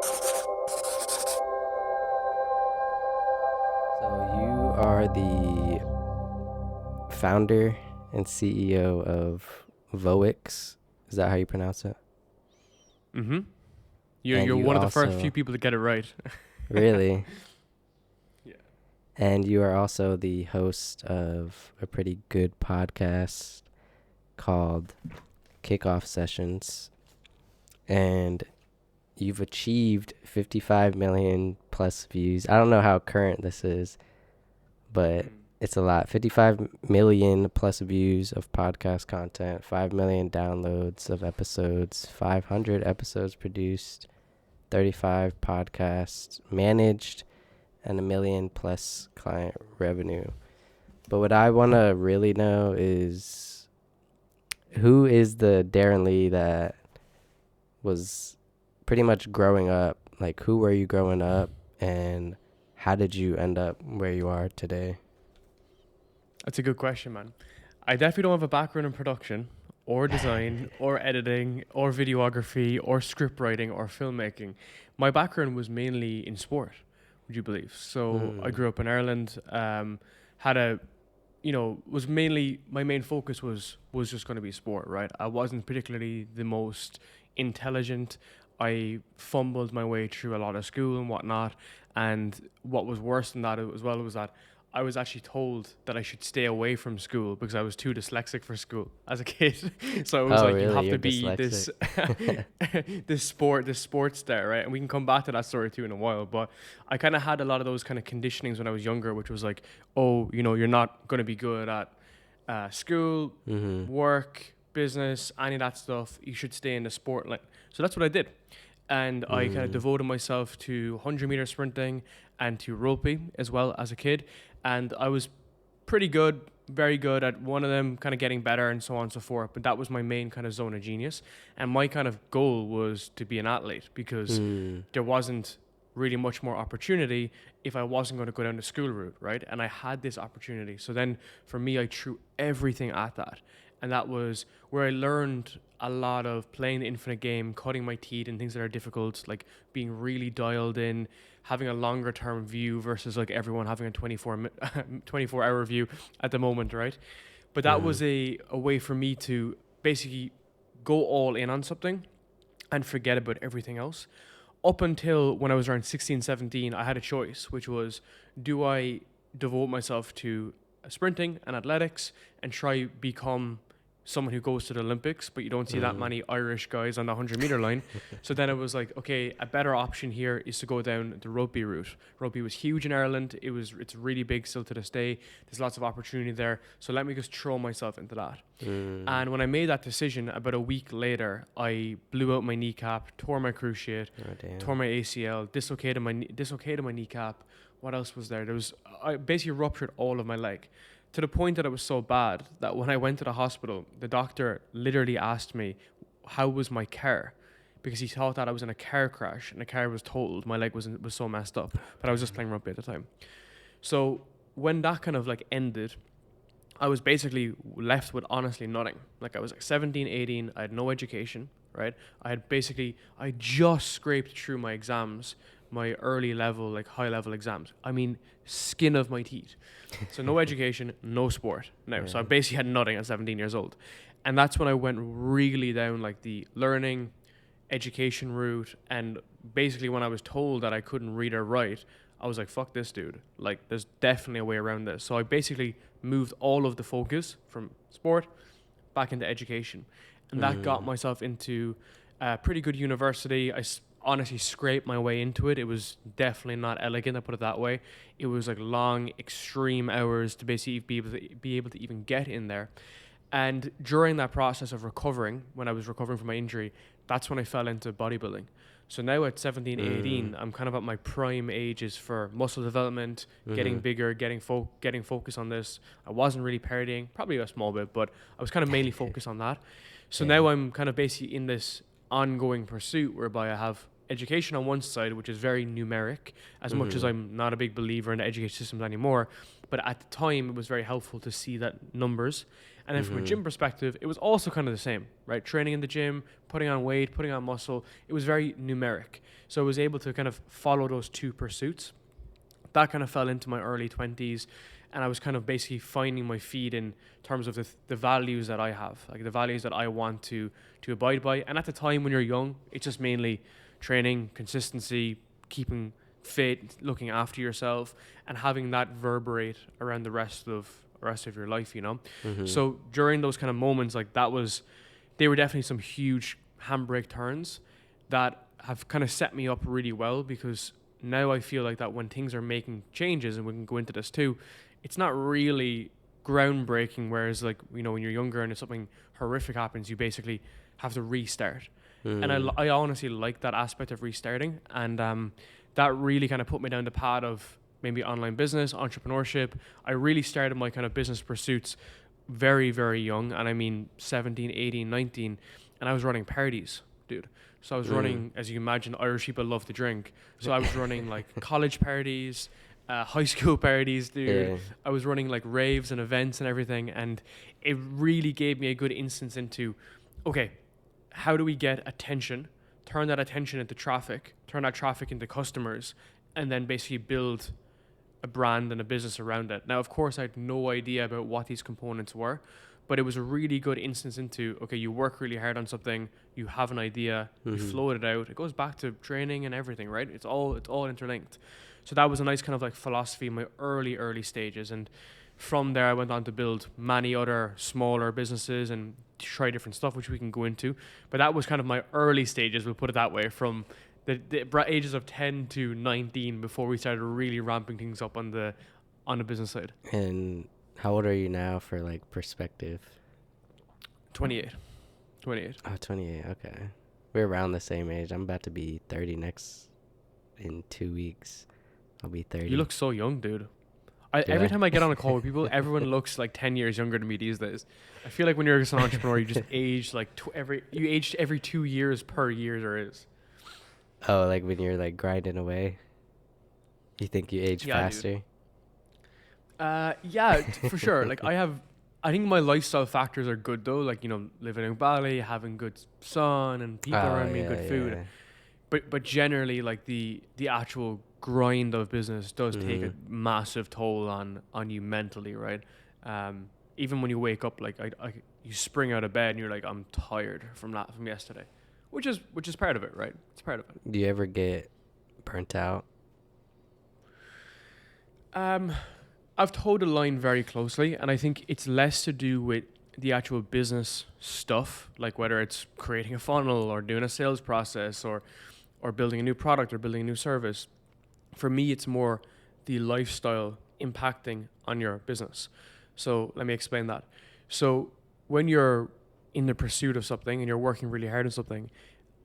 So you are the founder and CEO of Voix. Is that how you pronounce it? Mm-hmm. You're And you're you one of the first few also people to get it right. really, Yeah. and you are also the host of a pretty good podcast called Kickoff Sessions, and you've achieved 55 million plus views. I don't know how current this is, but it's a lot. 55 million plus views of podcast content, 5 million downloads of episodes, 500 episodes produced, 35 podcasts managed, and 1 million plus client revenue. But what I want to really know is, who is the Darren Lee that was pretty much growing up? Like, who were you growing up, and how did you end up where you are today? That's a good question, man. I definitely don't have a background in production or design or editing or videography or script writing or filmmaking. My background was mainly in sport, would you believe? So I Mm. grew up in Ireland, had a, was mainly, my main focus was just going to be sport, right? I wasn't particularly the most intelligent. I fumbled my way through a lot of school and whatnot. And what was worse than that as well was that I was actually told that I should stay away from school because I was too dyslexic for school as a kid. So it was Oh, like, you really? have You're to be dyslexic? this this sports star, right? And we can come back to that story too in a while. But I kind of had a lot of those kind of conditionings when I was younger, which was like, oh, you're not going to be good at school, Mm-hmm. work, business, any of that stuff. You should stay in the sport line. So that's what I did. And I kind of Mm. devoted myself to 100-meter sprinting and to rugby as well as a kid. And I was pretty good, very good at one of them, kind of getting better and so on and so forth. But that was my main kind of zone of genius. And my kind of goal was to be an athlete because Mm. there wasn't really much more opportunity if I wasn't going to go down the school route, right? And I had this opportunity. So then for me, I threw everything at that. And that was where I learned a lot of playing the infinite game, cutting my teeth and things that are difficult, like being really dialed in, having a longer term view versus like everyone having a 24 hour view at the moment, right? But that Mm. was a way for me to basically go all in on something and forget about everything else. Up until when I was around 16, 17, I had a choice, which was, do I devote myself to sprinting and athletics and try become someone who goes to the Olympics, but you don't see that Mm. many Irish guys on the 100-meter line. So then it was like, okay, a better option here is to go down the rugby route. Rugby was huge in Ireland. It's really big still to this day. There's lots of opportunity there. So let me just throw myself into that. Mm. And when I made that decision, about a week later, I blew out my kneecap, tore my cruciate, Oh, tore damn. my ACL, dislocated my kneecap. What else was there? I basically ruptured all of my leg, to the point that it was so bad that when I went to the hospital, the doctor literally asked me, how was my car? Because he thought that I was in a car crash and the car was totaled. My leg was so messed up, but I was just playing rugby at the time. So when that kind of like ended, I was basically left with honestly nothing. Like I was like 17, 18, I had no education, right? I just scraped through my exams, my early level, like high level exams. I mean, skin of my teeth. So no education, no sport. No. So I Yeah. basically had nothing at 17 years old. And that's when I went really down like the learning, education route. And basically when I was told that I couldn't read or write, I was like, fuck this, dude. Like, there's definitely a way around this. So I basically moved all of the focus from sport back into education. And that got Mm. myself into a pretty good university. Honestly scraped my way into it. It was definitely not elegant, I put it that way. It was like long, extreme hours to basically be able to even get in there. And during that process of recovering, when I was recovering from my injury, that's when I fell into bodybuilding. So now at 17, Mm. 18, I'm kind of at my prime ages for muscle development, getting Mm-hmm. bigger, getting focus on this. I wasn't really partying, probably a small bit, but I was kind of mainly focused on that. So Yeah. now I'm kind of basically in this ongoing pursuit whereby I have education on one side, which is very numeric, as much as I'm not a big believer in the education systems anymore. But at the time, it was very helpful to see that numbers. And then from a gym perspective, it was also kind of the same, right? Training in the gym, putting on weight, putting on muscle. It was very numeric. So I was able to kind of follow those two pursuits. That kind of fell into my early 20s. And I was kind of basically finding my feet in terms of the values that I have, like the values that I want to abide by. And at the time when you're young, it's just mainly training, consistency, keeping fit, looking after yourself, and having that reverberate around the rest of your life, you know. So during those kind of moments, like they were definitely some huge handbrake turns that have kind of set me up really well, because now I feel like that when things are making changes, and we can go into this too, it's not really groundbreaking, whereas like, you know, when you're younger and if something horrific happens, you basically have to restart. And I honestly like that aspect of restarting, and that really kind of put me down the path of maybe online business, entrepreneurship. I really started my kind of business pursuits very, very young, and I mean 17, 18, 19, and I was running parties, dude. So I was running, as you imagine, Irish people love to drink, so I was running like college parties, high school parties, dude. Yeah. I was running like raves and events and everything, and it really gave me a good instance into, okay, how do we get attention, turn that attention into traffic, turn that traffic into customers, and then basically build a brand and a business around it. Now, of course, I had no idea about what these components were, but it was a really good instance into, okay, you work really hard on something, you have an idea, you float it out. It goes back to training and everything, right? It's all interlinked. So that was a nice kind of like philosophy in my early stages. And from there, I went on to build many other smaller businesses and try different stuff, which we can go into. But that was kind of my early stages, we'll put it that way, from the ages of 10 to 19 before we started really ramping things up on the business side. And how old are you now for like perspective? 28. Oh, 28. Okay. We're around the same age. I'm about to be 30 in 2 weeks. I'll be 30. You look so young, dude. Every time I get on a call with people, everyone looks like 10 years younger than me these days. I feel like when you're just an entrepreneur, you just age like you age every 2 years per year there is. Oh, like when you're like grinding away? You think you age faster? Yeah, for sure. Like I think my lifestyle factors are good though. Like, you know, living in Bali, having good sun and people around me, good food. Yeah. But generally, like the actual grind of business does take a massive toll on you mentally, right? Even when you wake up, like you spring out of bed and you're like, I'm tired from yesterday, which is part of it, right? It's part of it. Do you ever get burnt out? I've towed the line very closely, and I think it's less to do with the actual business stuff, like whether it's creating a funnel or doing a sales process or building a new product or building a new service. For me, it's more the lifestyle impacting on your business. So let me explain that. So when you're in the pursuit of something and you're working really hard on something,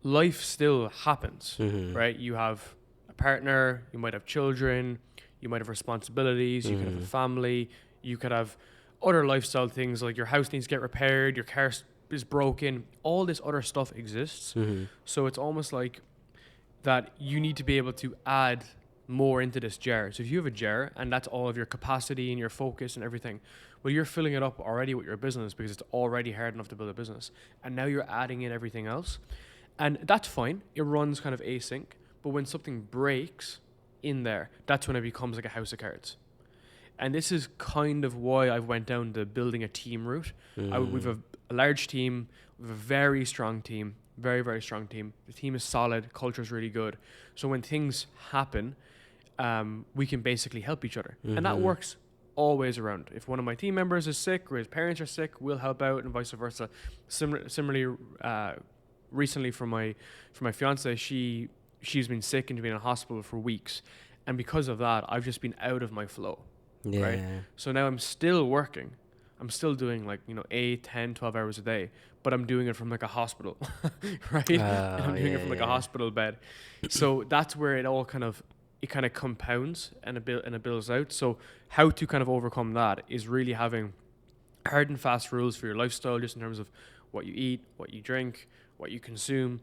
life still happens, right? You have a partner, you might have children, you might have responsibilities, you could have a family, you could have other lifestyle things like your house needs to get repaired, your car is broken, all this other stuff exists. So it's almost like that you need to be able to add more into this jar. So if you have a jar and that's all of your capacity and your focus and everything, well, you're filling it up already with your business because it's already hard enough to build a business. And now you're adding in everything else. And that's fine. It runs kind of async. But when something breaks in there, that's when it becomes like a house of cards. And this is kind of why I went down the building a team route. We've a large team, we've a very strong team, very, very strong team. The team is solid, culture is really good. So when things happen, we can basically help each other. And that works always around. If one of my team members is sick or his parents are sick, we'll help out, and vice versa. Similarly, recently for my fiance, she's been sick and been in a hospital for weeks. And because of that, I've just been out of my flow. Yeah. Right? So now I'm still working. I'm still doing like, 8, 10, 12 hours a day, but I'm doing it from like a hospital, right? And I'm doing it from like a hospital bed. So that's where it kind of compounds and it builds out. So how to kind of overcome that is really having hard and fast rules for your lifestyle, just in terms of what you eat, what you drink, what you consume.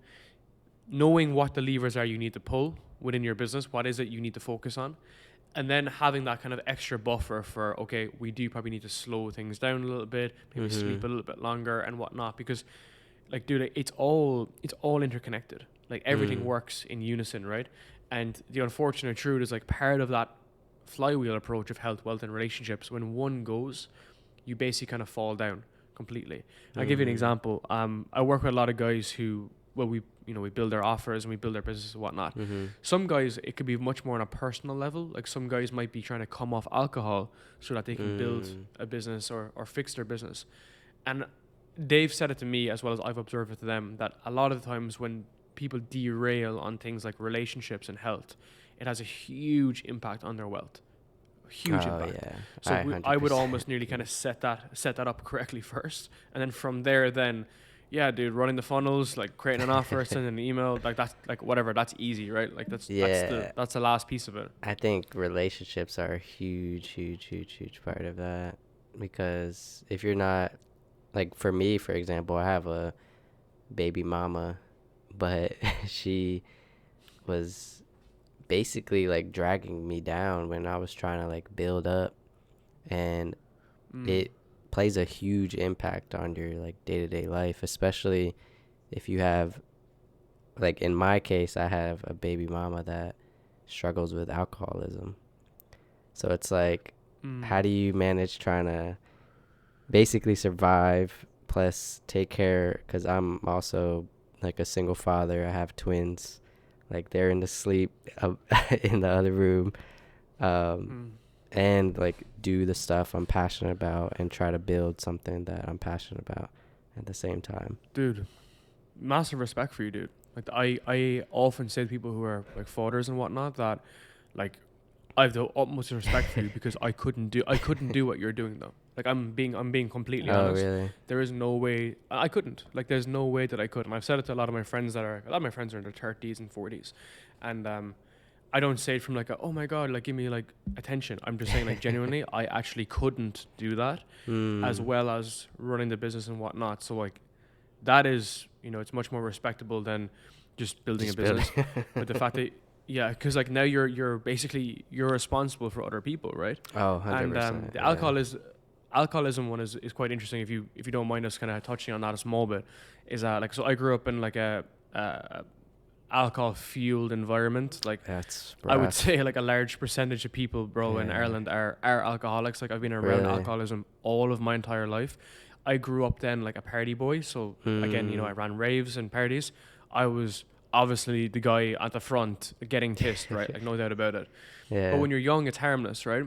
knowing what the levers are you need to pull within your business, what is it you need to focus on, and then having that kind of extra buffer for, okay, we do probably need to slow things down a little bit, maybe sleep a little bit longer and whatnot, because like, dude, it's all interconnected. Like everything works in unison, right? And the unfortunate truth is, like, part of that flywheel approach of health, wealth, and relationships, when one goes, you basically kind of fall down completely. I'll give you an example. I work with a lot of guys who, well, we build their offers and we build their business and whatnot. Some guys, it could be much more on a personal level. Like some guys might be trying to come off alcohol so that they can build a business or fix their business. And they've said it to me, as well as I've observed it to them, that a lot of the times when people derail on things like relationships and health, it has a huge impact on their wealth. Huge impact. Yeah. So I would almost nearly kind of set that up correctly first, and then from there, then, yeah, dude, running the funnels, like creating an offer, sending an email, like that's like whatever, that's easy, right? Like that's the last piece of it. I think relationships are a huge part of that, because if you're not, like for me, for example, I have a baby mama, but she was basically like dragging me down when I was trying to like build up, and it plays a huge impact on your like day-to-day life, especially if you have, like in my case, I have a baby mama that struggles with alcoholism. So it's like, how do you manage trying to basically survive plus take care, because I'm also like a single father. I have twins, like they're in the sleep in the other room, and like do the stuff I'm passionate about and try to build something that I'm passionate about at the same time. Dude, massive respect for you, dude. Like I often say to people who are like fathers and whatnot that, like, I have the utmost respect for you, because I couldn't do what you're doing though. Like I'm being completely honest. Really? There is no way I couldn't. Like there's no way that I could. And I've said it to a lot of my friends are in their 30s and 40s, and I don't say it from like oh my god, like give me like attention. I'm just saying like genuinely, I actually couldn't do that as well as running the business and whatnot. So like that is, it's much more respectable than just building a business. But the fact that, yeah, because like now you're basically responsible for other people, right? Oh, 100%. And the alcoholism one is quite interesting. If you don't mind us kind of touching on that a small bit, is that like, so I grew up in like a alcohol fueled environment. Like that's rough. I would say like a large percentage of people, bro, in Ireland are alcoholics. Like I've been around alcoholism all of my entire life. I grew up then like a party boy. So again, I ran raves and parties. I was obviously the guy at the front getting pissed, right? Like no doubt about it. Yeah. But when you're young, it's harmless, right?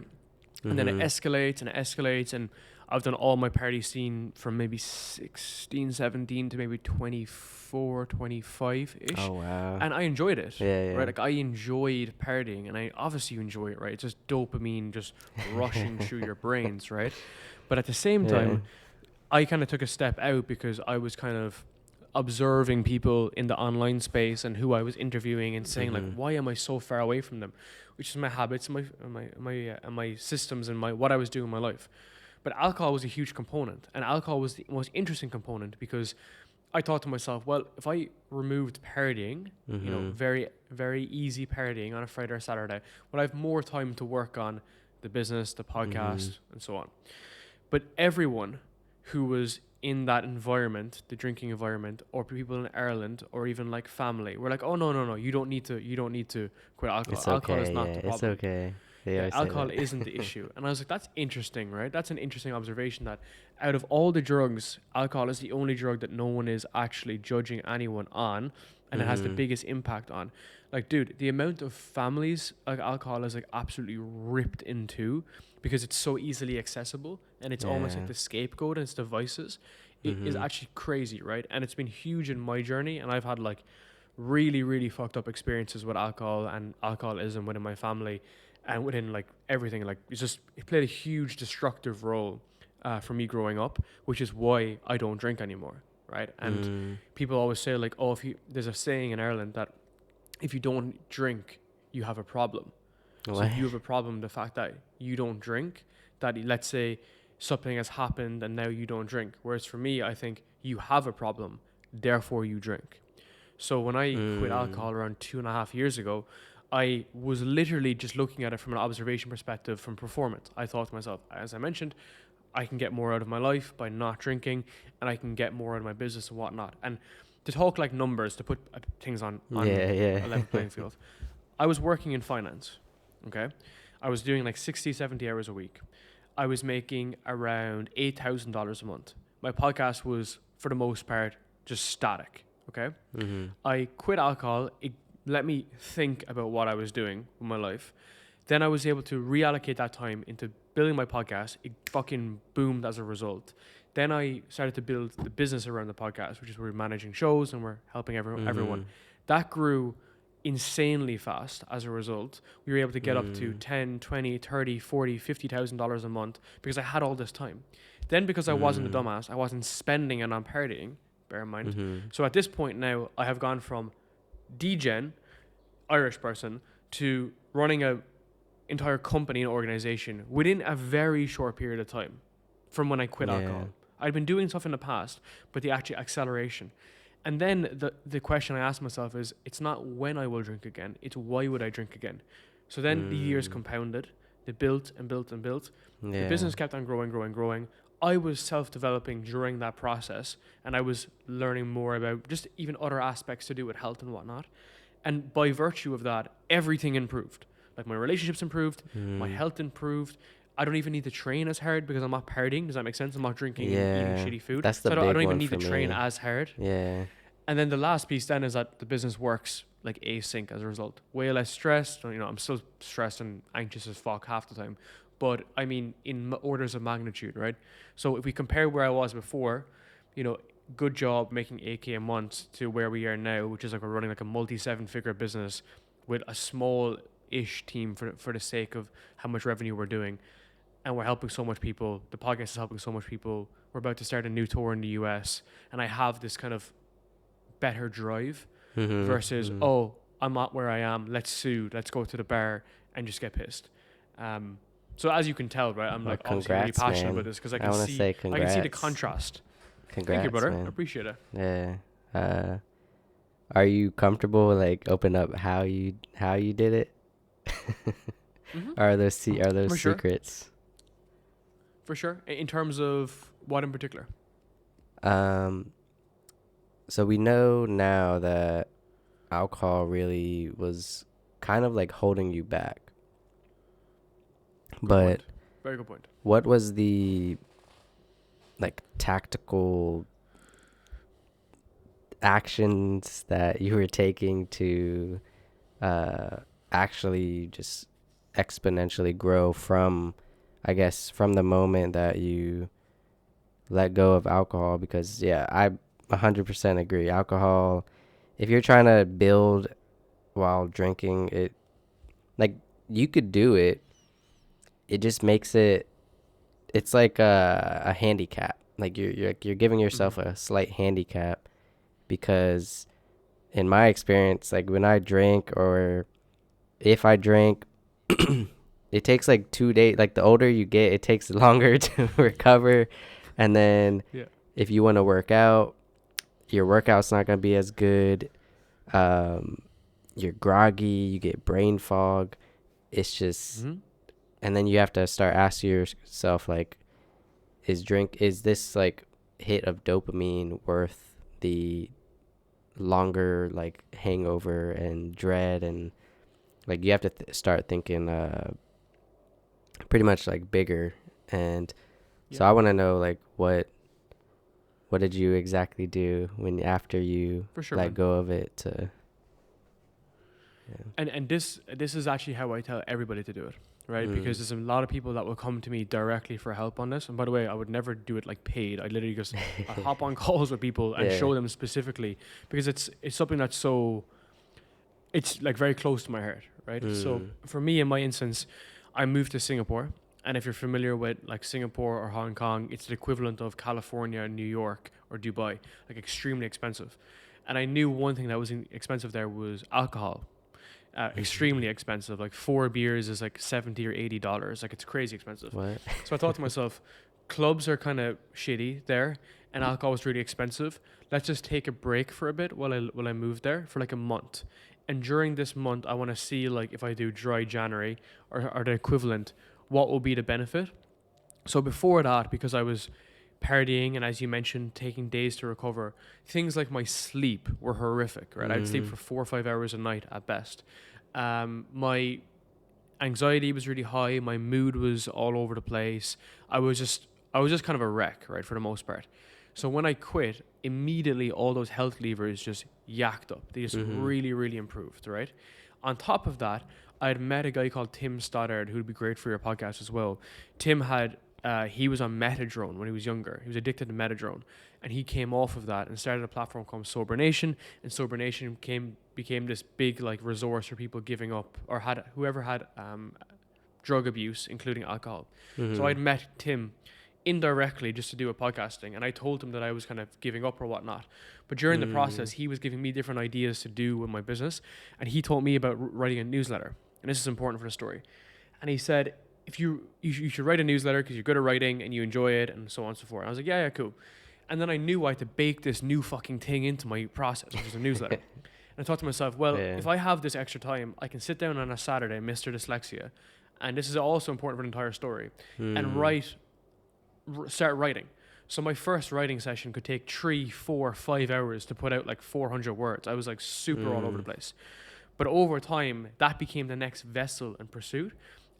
And then it escalates and it escalates, and I've done all my party scene from maybe 16, 17 to maybe 24, 25-ish. Oh, wow. And I enjoyed it, yeah. right? Like I enjoyed partying, and I obviously you enjoy it, right? It's just dopamine just rushing through your brains, right? But at the same time, I kind of took a step out because I was kind of observing people in the online space and who I was interviewing and saying like, why am I so far away from them? Which is my habits, my systems, and what I was doing in my life. But alcohol was a huge component, and alcohol was the most interesting component, because I thought to myself, well, if I removed partying, very, very easy partying on a Friday or Saturday, well, I have more time to work on the business, the podcast, and so on. But everyone who was in that environment, the drinking environment, or people in Ireland, or even like family, we're like, oh no, you don't need to quit alcohol. It's alcohol okay, is not the problem. It's okay. Alcohol isn't the issue. And I was like, that's interesting, right? That's an interesting observation, that out of all the drugs, alcohol is the only drug that no one is actually judging anyone on, and it has the biggest impact on. Like, dude, the amount of families like alcohol is like absolutely ripped into, because it's so easily accessible, and it's almost like the scapegoat, and it's devices. It is actually crazy, right? And it's been huge in my journey, and I've had like really, really fucked up experiences with alcohol and alcoholism within my family and within like everything. Like it played a huge destructive role for me growing up, which is why I don't drink anymore, right? And people always say like, oh, there's a saying in Ireland that if you don't drink, you have a problem. So if you have a problem, the fact that you don't drink, that let's say something has happened and now you don't drink. Whereas for me, I think you have a problem, therefore you drink. So when I quit alcohol around 2.5 years ago, I was literally just looking at it from an observation perspective from performance. I thought to myself, as I mentioned, I can get more out of my life by not drinking, and I can get more out of my business and whatnot. And to talk like numbers, to put things on Yeah. a level playing field, I was working in finance, okay? I was doing like 60, 70 hours a week. I was making around $8,000 a month. My podcast was, for the most part, just static, okay? I quit alcohol. It let me think about what I was doing with my life. Then I was able to reallocate that time into building my podcast. It fucking boomed as a result. Then I started to build the business around the podcast, which is we're managing shows and we're helping everyone. That grew insanely fast as a result. We were able to get up to 10, 20, 30, 40, $50,000 a month because I had all this time. Then because I wasn't a dumbass, I wasn't spending it on partying, bear in mind. So at this point now, I have gone from degen, Irish person, to running a entire company and organization within a very short period of time from when I quit alcohol. I'd been doing stuff in the past, but the actual acceleration. And then the question I asked myself is, it's not when I will drink again, it's why would I drink again? So then the years compounded, they built and built and built. The business kept on growing. I was self-developing during that process, and I was learning more about just even other aspects to do with health and whatnot. And by virtue of that, everything improved. Like my relationships improved, my health improved. I don't even need to train as hard because I'm not partying. Does that make sense? I'm not drinking and eating shitty food. That's the so big I don't even one need to for train me. as hard. Yeah. And then the last piece then is that the business works like async as a result. Way less stressed. You know, I'm still stressed and anxious as fuck half the time. But I mean, in orders of magnitude, right? So if we compare where I was before, you know, good job making 8K a month to where we are now, which is like we're running like a multi-7-figure business with a small-ish team for the sake of how much revenue we're doing. And we're helping so much people. The podcast is helping so much people. We're about to start a new tour in the US. And I have this kind of better drive versus, oh, I'm not where I am. Let's sue. Let's go to the bar and just get pissed. So as you can tell, right, I'm like obviously really passionate about this because I can see the contrast. Congrats, thank you, brother. man. I appreciate it. Yeah. Are you comfortable like open up how you did it? Are those For sure. secrets? For sure. In terms of what in particular? So we know now that alcohol really was kind of like holding you back. But very good point. What was the like tactical actions that you were taking to actually just exponentially grow from, I guess, from the moment that you let go of alcohol? Because I 100% agree. Alcohol, if you're trying to build while drinking it, like you could do it. It just makes it's like a handicap. Like you're giving yourself a slight handicap, because in my experience, like when I drink or if I drink, it takes like 2 days. Like the older you get, it takes longer to recover. And then if you want to work out, your workout's not going to be as good. You're groggy, you get brain fog. It's just, and then you have to start asking yourself, like, is this like hit of dopamine worth the longer like hangover and dread? And like you have to start thinking pretty much like bigger. And so I want to know, like, what did you exactly do after you let go of it to and this is actually how I tell everybody to do it, right? Because there's a lot of people that will come to me directly for help on this. And by the way, I would never do it like paid. I literally just I hop on calls with people and show them specifically, because it's something that's it's like very close to my heart, right? So for me, in my instance, I moved to Singapore. And if you're familiar with like Singapore or Hong Kong, it's the equivalent of California, New York, or Dubai, like extremely expensive. And I knew one thing that was expensive there was alcohol. Extremely expensive. Like 4 beers is like $70 or $80. Like it's crazy expensive. what? So I thought to myself, clubs are kind of shitty there. and alcohol was really expensive. Let's just take a break for a bit while I move there for like a month. And during this month, I want to see like if I do dry January or the equivalent, what will be the benefit. So before that, because I was partying and, as you mentioned, taking days to recover, things like my sleep were horrific, right? I'd sleep for 4 or 5 hours a night at best. My anxiety was really high. My mood was all over the place. I was just kind of a wreck, right, for the most part. So when I quit, immediately all those health levers just yacked up. They just really, really improved, right? On top of that, I had met a guy called Tim Stoddard, who'd be great for your podcast as well. Tim had, he was on Metadrone when he was younger. He was addicted to Metadrone. And he came off of that and started a platform called Sober Nation. And Sober Nation became this big like resource for people giving up or whoever had drug abuse, including alcohol. So I'd met Tim indirectly just to do a podcasting, and I told him that I was kind of giving up or whatnot. But during the process, he was giving me different ideas to do with my business, and he told me about writing a newsletter. And this is important for the story. And he said, if you should write a newsletter because you're good at writing and you enjoy it and so on and so forth. And I was like, yeah, cool. And then I knew I had to bake this new fucking thing into my process, which was a newsletter. And I thought to myself, well, if I have this extra time, I can sit down on a Saturday, Mr. Dyslexia, and this is also important for the entire story, and start writing. So my first writing session could take 3, 4, 5 hours to put out like 400 words. I was like super all over the place. But over time, that became the next vessel and pursuit.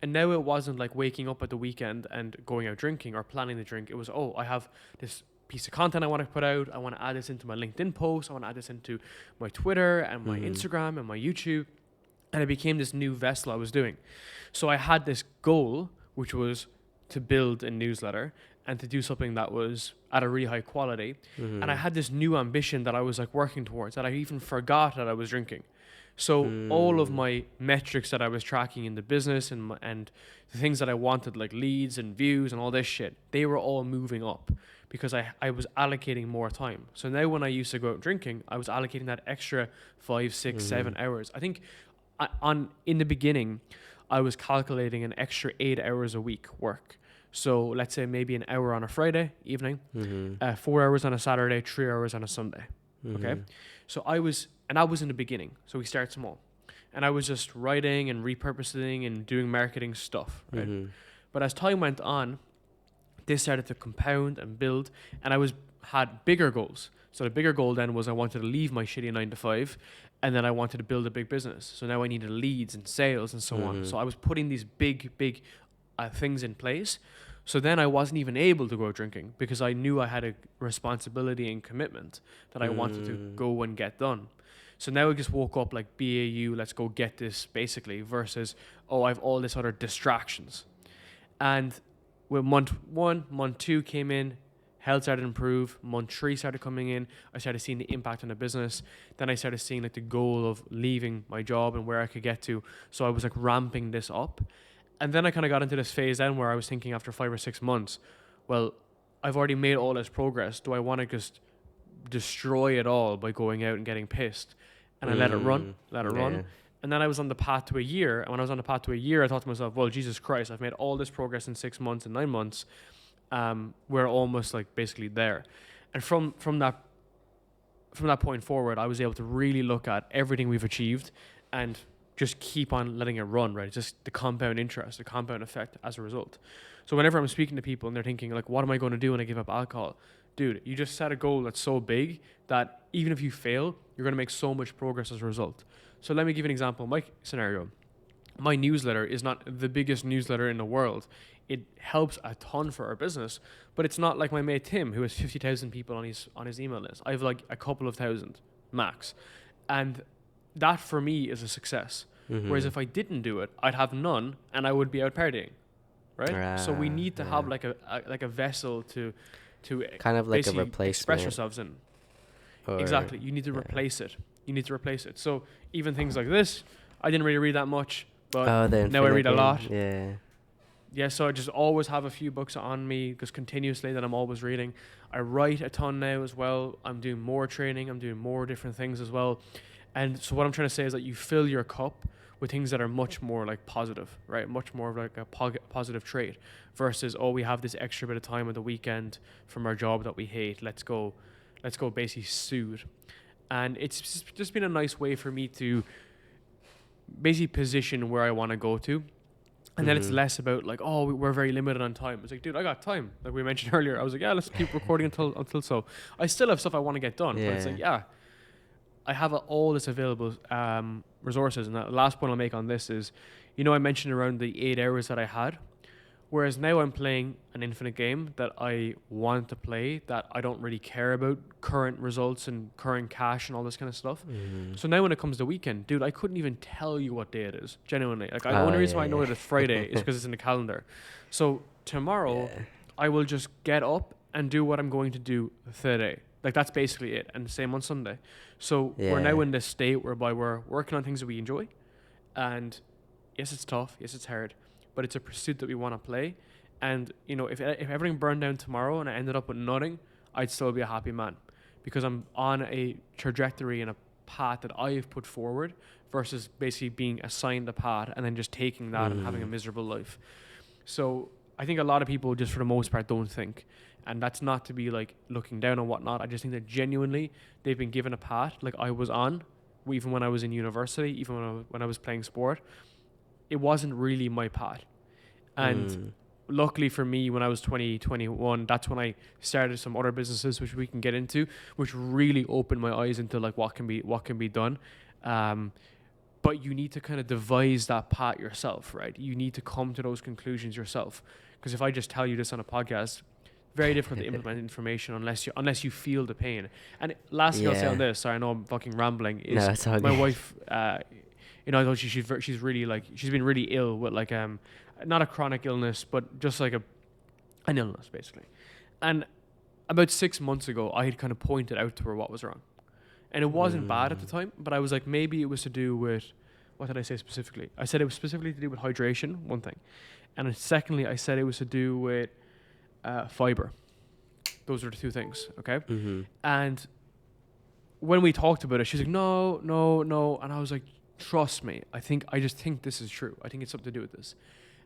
And now it wasn't like waking up at the weekend and going out drinking or planning to drink. It was, I have this piece of content I want to put out. I want to add this into my LinkedIn post. I want to add this into my Twitter and my Instagram and my YouTube. And it became this new vessel I was doing. So I had this goal, which was to build a newsletter and to do something that was at a really high quality. And I had this new ambition that I was like working towards, that I even forgot that I was drinking. So all of my metrics that I was tracking in the business and the things that I wanted, like leads and views and all this shit, they were all moving up because I was allocating more time. So now when I used to go out drinking, I was allocating that extra 5, 6, 7 hours. I think in the beginning, I was calculating an extra 8 hours a week work. So let's say maybe an hour on a Friday evening, 4 hours on a Saturday, 3 hours on a Sunday. Okay. So I was in the beginning. So we start small, and I was just writing and repurposing and doing marketing stuff. Right. But as time went on, this started to compound and build, and I had bigger goals. So the bigger goal then was I wanted to leave my shitty 9 to 5, and then I wanted to build a big business. So now I needed leads and sales and so on. So I was putting these big things in place. So then I wasn't even able to go drinking because I knew I had a responsibility and commitment that I wanted to go and get done. So now I just woke up like BAU, let's go get this basically, versus, I have all this other distractions. And when month 1, month 2 came in, health started to improve. Month 3 started coming in. I started seeing the impact on the business. Then I started seeing like the goal of leaving my job and where I could get to. So I was like ramping this up. And then I kind of got into this phase then where I was thinking after 5 or 6 months, well, I've already made all this progress. Do I want to just destroy it all by going out and getting pissed? And I let it run. And then I was on the path to a year. And when I was on the path to a year, I thought to myself, well, Jesus Christ, I've made all this progress in 6 months and 9 months. We're almost like basically there. And from that point forward, I was able to really look at everything we've achieved and just keep on letting it run, right? It's just the compound interest, the compound effect as a result. So whenever I'm speaking to people and they're thinking like, what am I going to do when I give up alcohol? Dude, you just set a goal that's so big that even if you fail, you're going to make so much progress as a result. So let me give you an example. My scenario, my newsletter is not the biggest newsletter in the world. It helps a ton for our business, but it's not like my mate Tim, who has 50,000 people on his email list. I have like a couple of thousand max. And that for me is a success. Whereas if I didn't do it, I'd have none and I would be out partying, right? So we need to have like a vessel to kind of like a replacement, express yourselves in. Exactly. You need to replace it. So even things like this, I didn't really read that much, but now I read a lot. Yeah, so I just always have a few books on me because continuously that I'm always reading. I write a ton now as well. I'm doing more training. I'm doing more different things as well. And so what I'm trying to say is that you fill your cup with things that are much more like positive, right? Much more of like a positive trait versus, oh, we have this extra bit of time on the weekend from our job that we hate. Let's go basically soothe. And it's just been a nice way for me to basically position where I want to go to. And then it's less about like, oh, we're very limited on time. It's like, dude, I got time. Like we mentioned earlier, I was like, yeah, let's keep recording until so. I still have stuff I want to get done, but it's like, yeah, I have all this available resources. And the last point I'll make on this is, I mentioned around the 8 hours that I had, whereas now I'm playing an infinite game that I want to play, that I don't really care about current results and current cash and all this kind of stuff. So now when it comes to weekend, dude, I couldn't even tell you what day it is, genuinely. Like, the only reason why I know that it's Friday is because it's in the calendar. So tomorrow, I will just get up and do what I'm going to do today. Like, that's basically it. And the same on Sunday. So we're now in this state whereby we're working on things that we enjoy. And yes, it's tough. Yes, it's hard. But it's a pursuit that we want to play. And, if everything burned down tomorrow and I ended up with nothing, I'd still be a happy man. Because I'm on a trajectory and a path that I have put forward versus basically being assigned a path and then just taking that and having a miserable life. So I think a lot of people just for the most part don't think. And that's not to be like looking down on whatnot. I just think that genuinely they've been given a path like I was on, even when I was in university, even when I was playing sport. It wasn't really my path. And luckily for me, when I was 21, that's when I started some other businesses, which we can get into, which really opened my eyes into like what can be done. But you need to kind of devise that path yourself, right? You need to come to those conclusions yourself. Because if I just tell you this on a podcast, very difficult to implement information unless you feel the pain. And last thing I'll say on this, sorry, I know I'm fucking rambling, is my wife, I know she's really like, she's been really ill with like, not a chronic illness, but just like an illness basically. And about 6 months ago, I had kind of pointed out to her what was wrong. And it wasn't bad at the time, but I was like, maybe it was to do with, what did I say specifically? I said it was specifically to do with hydration, one thing. And secondly, I said it was to do with fiber. Those are the two things, okay? And when we talked about it, she's like, no. And I was like, trust me, I just think this is true. I think it's something to do with this.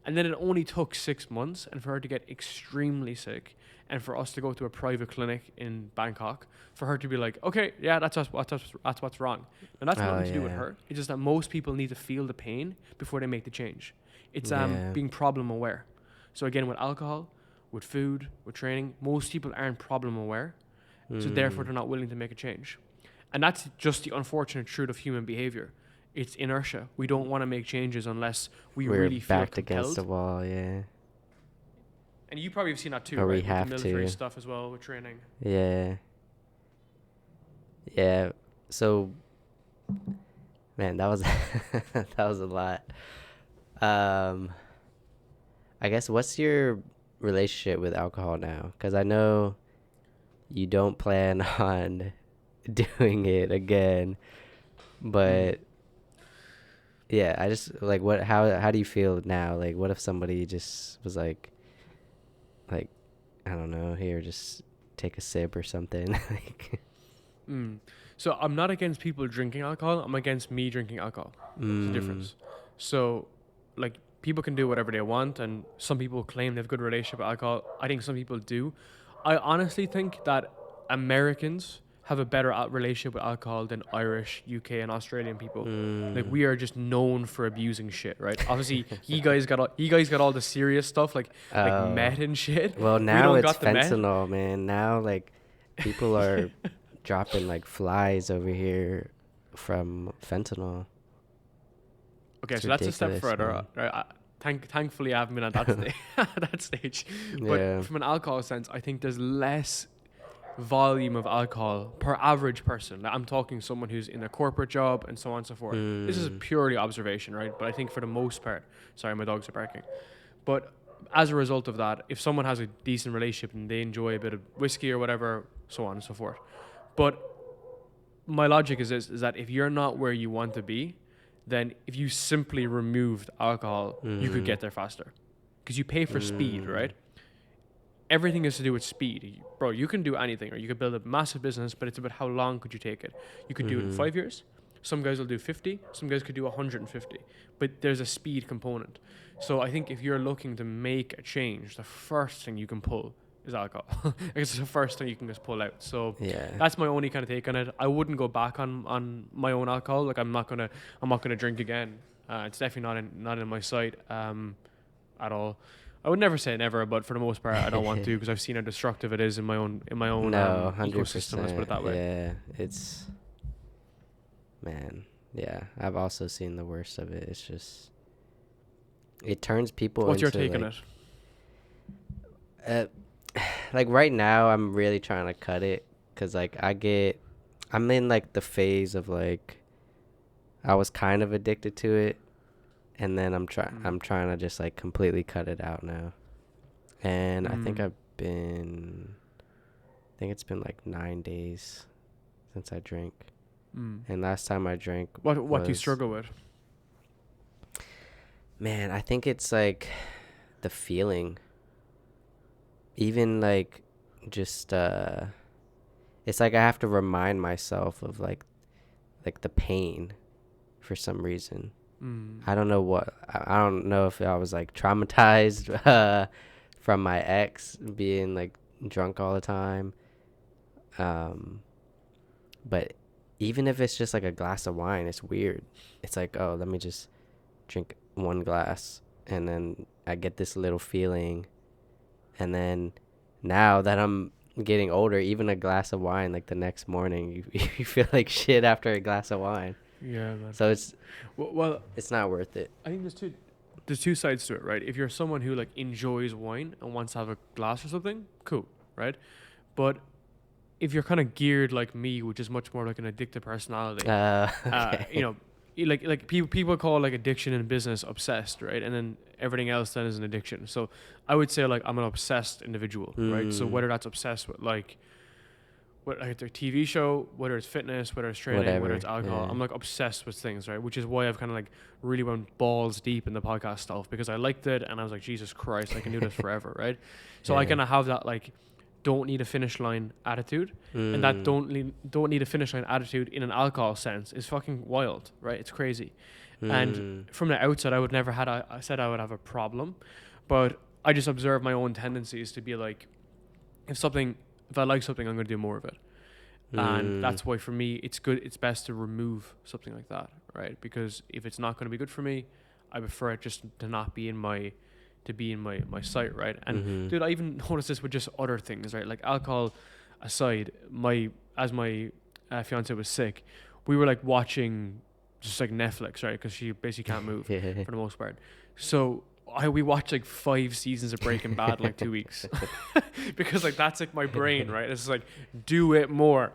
And then it only took 6 months and for her to get extremely sick and for us to go to a private clinic in Bangkok, for her to be like, okay, yeah, that's what's wrong. And that's nothing to do with her. It's just that most people need to feel the pain before they make the change. It's being problem aware. So again, with alcohol, with food, with training, most people aren't problem aware. So therefore they're not willing to make a change. And that's just the unfortunate truth of human behavior. It's inertia. We don't want to make changes unless we're really feel backed compelled. Against the wall, yeah. And you probably have seen that too, or right? We have with the military to. stuff as well, with training. Yeah. So, man, that was that was a lot. I guess, what's your relationship with alcohol now? Because I know you don't plan on doing it again, but yeah, I just like, how do you feel now? Like, what if somebody just was like I don't know, here, just take a sip or something? So I'm not against people drinking alcohol. I'm against me drinking alcohol. There's a difference. So like, people can do whatever they want, and some people claim they have a good relationship with alcohol. I think some people do. I honestly think that Americans have a better relationship with alcohol than Irish, UK, and Australian people. Like, we are just known for abusing shit, right? Obviously, you guys got all the serious stuff like meth and shit. Well, now it's fentanyl, man. Now like people are dropping like flies over here from fentanyl. Okay, so that's a step further. Right? Thankfully, I haven't been at that stage. But from an alcohol sense, I think there's less volume of alcohol per average person. Like, I'm talking someone who's in a corporate job and so on and so forth. This is purely observation, right? But I think for the most part, sorry, my dogs are barking. But as a result of that, if someone has a decent relationship and they enjoy a bit of whiskey or whatever, so on and so forth. But my logic is that if you're not where you want to be, then if you simply removed alcohol, you could get there faster. Because you pay for speed, right? Everything is to do with speed. Bro, you can do anything, or you could build a massive business, but it's about how long could you take it. You could do it in 5 years, Some guys will do 50. Some guys could do 150. But there's a speed component. So I think if you're looking to make a change, the first thing you can pull is alcohol. It's the first thing you can just pull out. So Yeah. that's my only kind of take on it. I wouldn't go back on my own alcohol. Like I'm not gonna drink again. It's definitely not in my sight at all. I would never say never, but for the most part, I don't want to because I've seen how destructive it is in my own No, ecosystem. Let's put it that way. Yeah, it's, man. Yeah, I've also seen the worst of it. It's just, it turns people What's your into, take on like, it? like right now I'm really trying to cut it because like I'm in like the phase of like I was kind of addicted to it, and then I'm trying to just like completely cut it out now. And I think it's been like 9 days since I drank. And last time I drank, What do you struggle with? man, I think it's like the feeling. Even like just it's like I have to remind myself of like the pain for some reason. I don't know what, I don't know if I was like traumatized from my ex being like drunk all the time. But even if it's just like a glass of wine, it's weird. It's like, oh, let me just drink one glass and then I get this little feeling. And then now that I'm getting older, even a glass of wine, like the next morning, you feel like shit after a glass of wine. Yeah, man. So it's, well, it's not worth it. I think there's two sides to it, right? If you're someone who like enjoys wine and wants to have a glass or something, cool, right? But if you're kind of geared like me, which is much more like an addictive personality, Okay. you know, like people call like addiction in business obsessed, right? And then everything else then is an addiction. So I would say like I'm an obsessed individual, right? So whether that's obsessed with like their TV show, whether it's fitness, whether it's training, whether it's alcohol, I'm like obsessed with things, right? Which is why I've kind of like really went balls deep in the podcast stuff because I liked it and I was like, Jesus Christ, I can do this forever, right? So I kind of have that like don't need a finish line attitude, and that don't need a finish line attitude in an alcohol sense is fucking wild, right? It's crazy. And from the outset, I would never I said I would have a problem, but I just observed my own tendencies to be like, if I like something, I'm going to do more of it. And that's why for me, it's best to remove something like that, right? Because if it's not going to be good for me, I prefer it just to not be in my sight, right? And dude, I even noticed this with just other things, right? Like alcohol aside, my fiance was sick. We were like watching just like Netflix, right? Because she basically can't move for the most part. So we watched like 5 seasons of Breaking Bad in like 2 weeks because like that's like my brain, right? It's like do it more,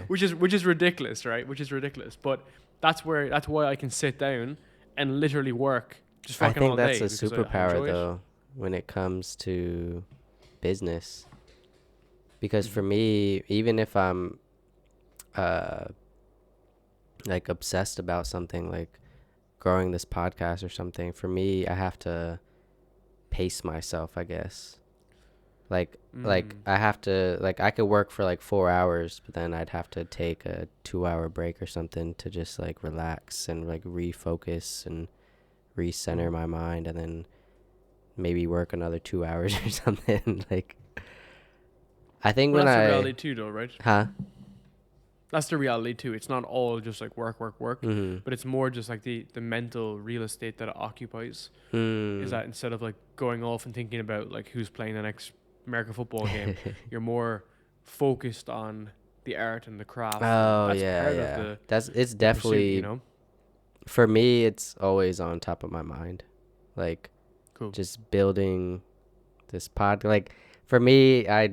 which is ridiculous, right? Which is ridiculous, but that's why I can sit down and literally work. Just I think all that's day a superpower though when it comes to business, because for me, even if I'm like obsessed about something like growing this podcast or something, for me I have to pace myself, I guess. Like I have to, like I could work for like 4 hours, but then I'd have to take a 2-hour break or something to just like relax and like refocus and recenter my mind, and then maybe work another 2 hours or something. Like I think that's the reality too, though, right? That's the reality too. It's not all just like work, but it's more just like the mental real estate that it occupies. Is that instead of like going off and thinking about like who's playing the next American football game, you're more focused on the art and the craft. It's definitely pursuit, you know? For me, it's always on top of my mind. Like, just building this pod. Like, for me, I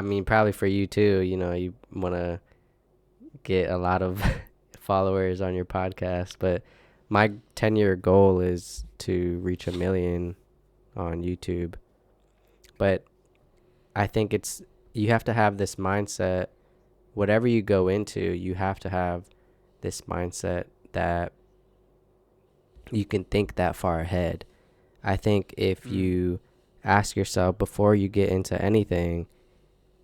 mean, probably for you too, you know, you want to get a lot of followers on your podcast. But my 10-year goal is to reach 1 million on YouTube. But I think you have to have this mindset. Whatever you go into, you have to have this mindset that you can think that far ahead. I think if you ask yourself before you get into anything,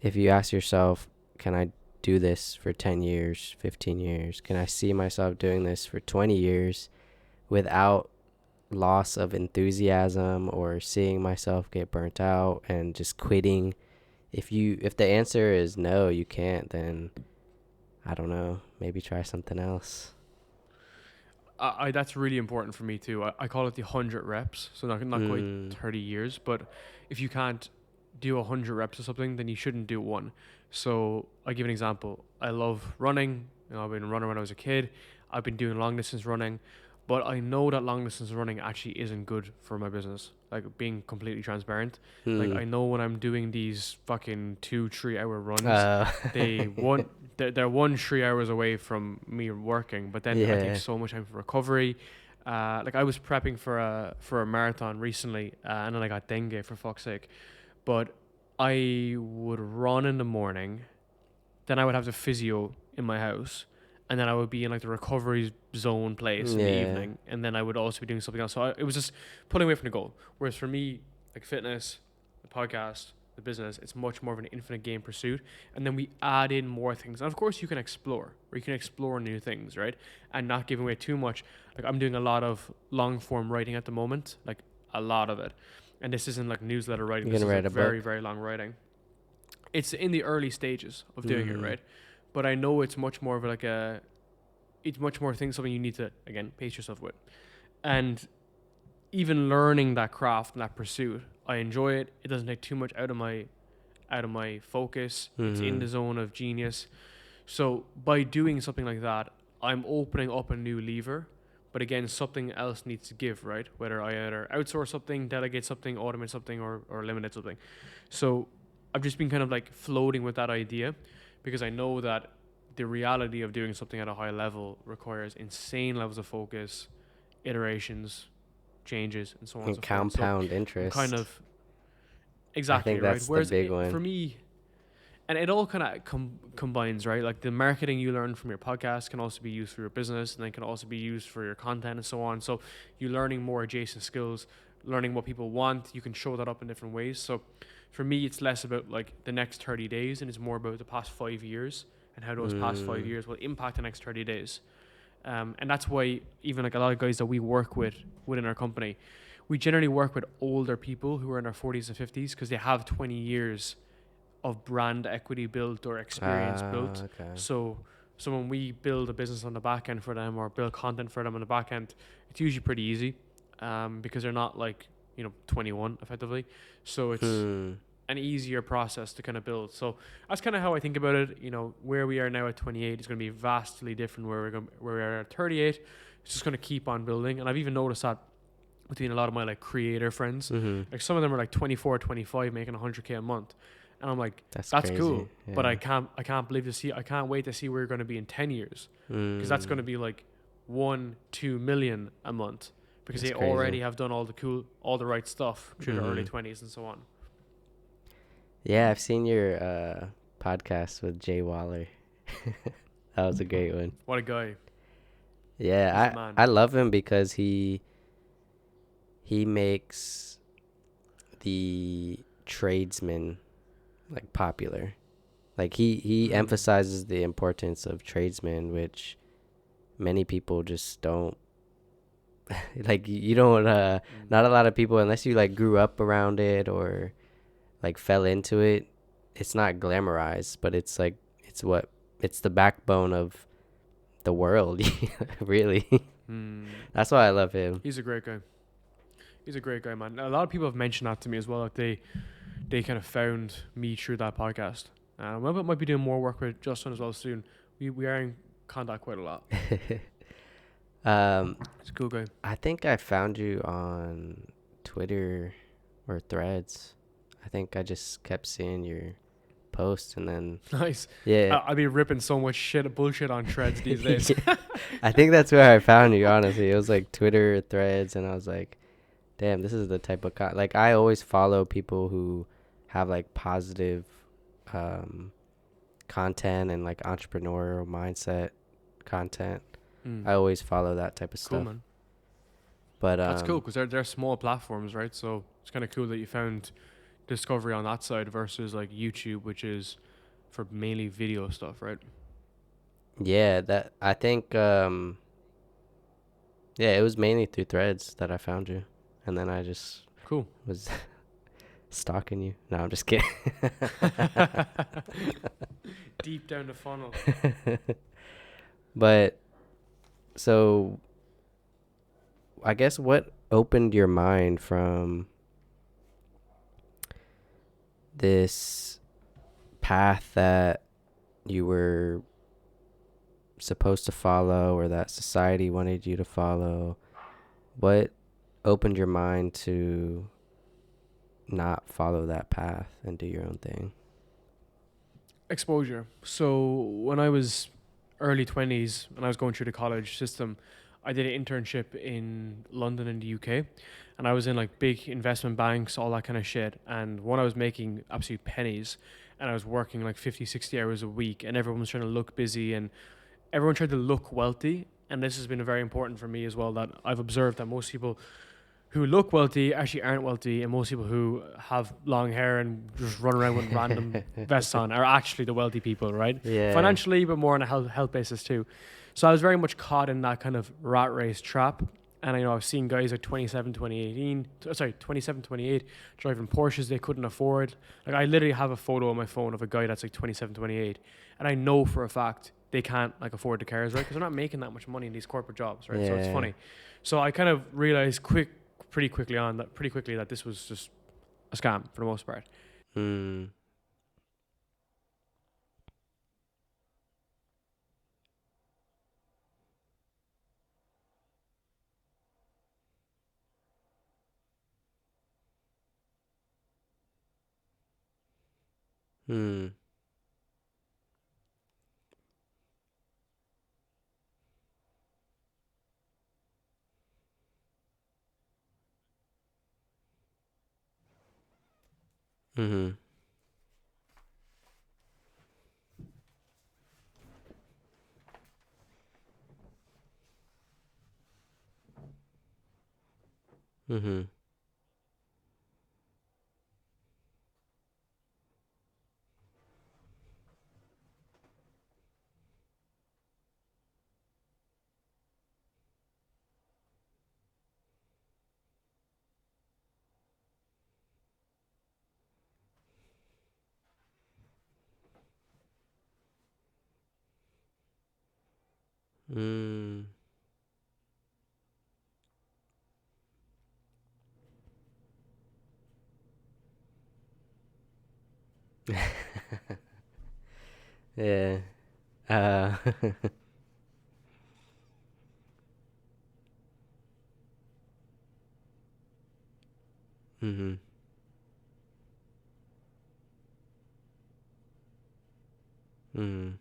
if you ask yourself, can I do this for 10 years, 15 years? Can I see myself doing this for 20 years without loss of enthusiasm or seeing myself get burnt out and just quitting? If the answer is no, you can't, then I don't know, maybe try something else. That's really important for me too. I call it the 100 reps. So not quite 30 years, but if you can't do 100 reps of something, then you shouldn't do one. So I give an example. I love running. I've been a runner when I was a kid. I've been doing long distance running, but I know that long distance running actually isn't good for my business. Like, being completely transparent. Like, I know when I'm doing these fucking 2-3 hour runs, they're 1-3 hours away from me working, but then I take so much time for recovery. Like, I was prepping for a marathon recently, and then I got dengue, for fuck's sake. But I would run in the morning, then I would have the physio in my house, and then I would be in like the recovery zone place in the evening, and then I would also be doing something else. So it was just pulling away from the goal. Whereas for me, like fitness, the podcast, the business, it's much more of an infinite game pursuit. And then we add in more things. And of course you can explore, or you can explore new things, right? And not giving away too much. Like, I'm doing a lot of long form writing at the moment, like a lot of it. And this isn't like newsletter writing. This is like very, very long writing. It's in the early stages of doing it, right? But I know it's much more of like it's much more something you need to, again, pace yourself with. And even learning that craft and that pursuit, I enjoy it. It doesn't take too much out of my focus. It's in the zone of genius. So by doing something like that, I'm opening up a new lever. But again, something else needs to give, right? Whether I either outsource something, delegate something, automate something, or eliminate something. So I've just been kind of like floating with that idea, because I know that the reality of doing something at a high level requires insane levels of focus, iterations, changes, and so on and so forth. Compound interest. Kind of, exactly, I think that's right? Whereas the big one. For me, and it all kind of combines, right? Like, the marketing you learn from your podcast can also be used for your business, and then can also be used for your content and so on. So you're learning more adjacent skills, learning what people want. You can show that up in different ways. So for me, it's less about like the next 30 days, and it's more about the past 5 years and how those past 5 years will impact the next 30 days. And that's why even like a lot of guys that we work with within our company, we generally work with older people who are in their 40s and 50s, because they have 20 years of brand equity built or experience built. Okay. So when we build a business on the back end for them, or build content for them on the back end, it's usually pretty easy, because they're not like, 21 effectively. So it's an easier process to kind of build. So that's kind of how I think about it. Where we are now at 28 is going to be vastly different where we are at 38. It's just going to keep on building. And I've even noticed that between a lot of my like creator friends, like some of them are like 24, 25 making 100K a month. And I'm like, that's cool. Yeah. But I can't wait to see where you're going to be in 10 years. Because that's going to be like 1-2 million a month. Because they already have done all the right stuff through their early 20s and so on. Yeah, I've seen your podcast with Jay Waller. That was a great one. What a guy. Yeah, I love him because he makes the tradesman like popular. Like he emphasizes the importance of tradesmen, which many people just don't. Like, you don't not a lot of people, unless you like grew up around it or like fell into it, it's not glamorized, but it's like it's the backbone of the world. Really. That's why I love him. He's a great guy, man. A lot of people have mentioned that to me as well, like they kind of found me through that podcast. We might be doing more work with Justin as well soon. We are in contact quite a lot. It's a cool guy. I think I found you on Twitter or Threads. I think I just kept seeing your posts, and then nice. Yeah, I've been ripping so much bullshit on Threads these days. I think that's where I found you, honestly. It was like Twitter, Threads, and I was like, damn, this is the type of like, I always follow people who have like positive content and like entrepreneurial mindset content. I always follow that type of cool, stuff. Man. But that's cool, because they're small platforms, right? So it's kind of cool that you found discovery on that side versus like YouTube, which is for mainly video stuff, right? Yeah, that I think yeah, it was mainly through Threads that I found you. And then I just Cool. was stalking you. No, I'm just kidding. Deep down the funnel. But so I guess what opened your mind from this path that you were supposed to follow or that society wanted you to follow? What opened your mind to not follow that path and do your own thing? Exposure. So when I was early 20s and I was going through the college system, I did an internship in London in the UK, and I was in like big investment banks, all that kind of shit. And when I was making absolute pennies, and I was working like 50, 60 hours a week, and everyone was trying to look busy and everyone tried to look wealthy. And this has been very important for me as well, that I've observed that most people who look wealthy actually aren't wealthy, and most people who have long hair and just run around with random vests on are actually the wealthy people, right? Yeah. Financially, but more on a health basis too. So I was very much caught in that kind of rat race trap. And I've seen guys like 27, 28 driving Porsches they couldn't afford. Like, I literally have a photo on my phone of a guy that's like 27, 28, and I know for a fact they can't like afford the cars, right? Because they're not making that much money in these corporate jobs, right? So it's Yeah. funny. So I kind of realized pretty quickly that this was just a scam for the most part. Mm. Mm. Mhm. Mhm. Mm. Yeah. Uh. Mhm. Mhm.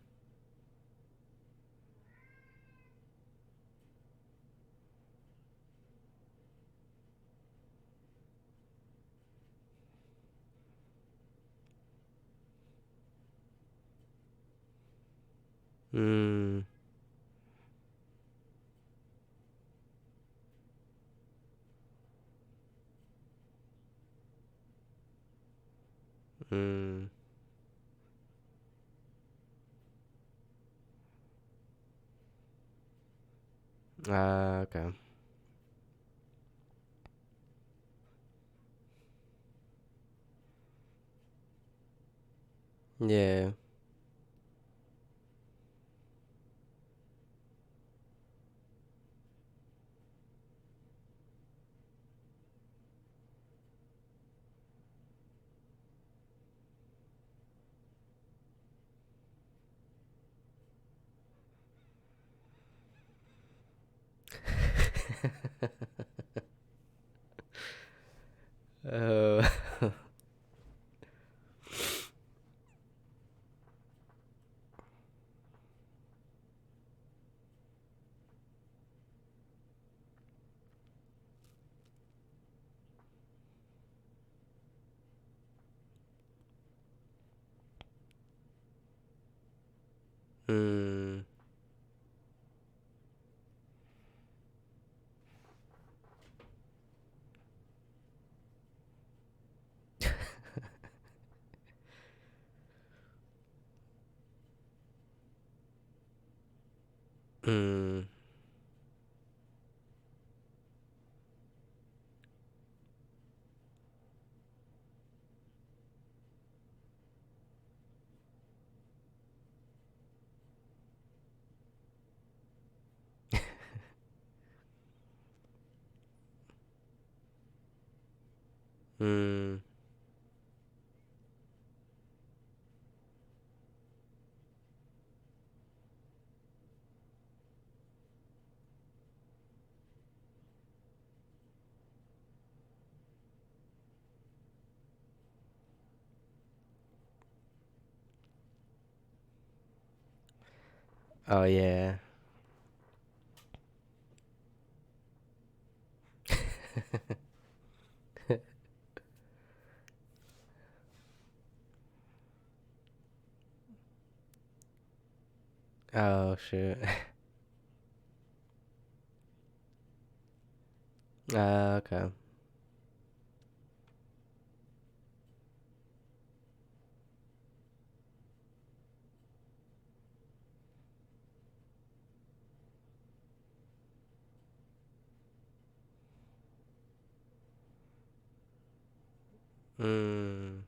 Mm. Mm. Okay. Yeah. Oh. Mm. Mm. Mm. Oh yeah. Oh shoot. Okay. Mm.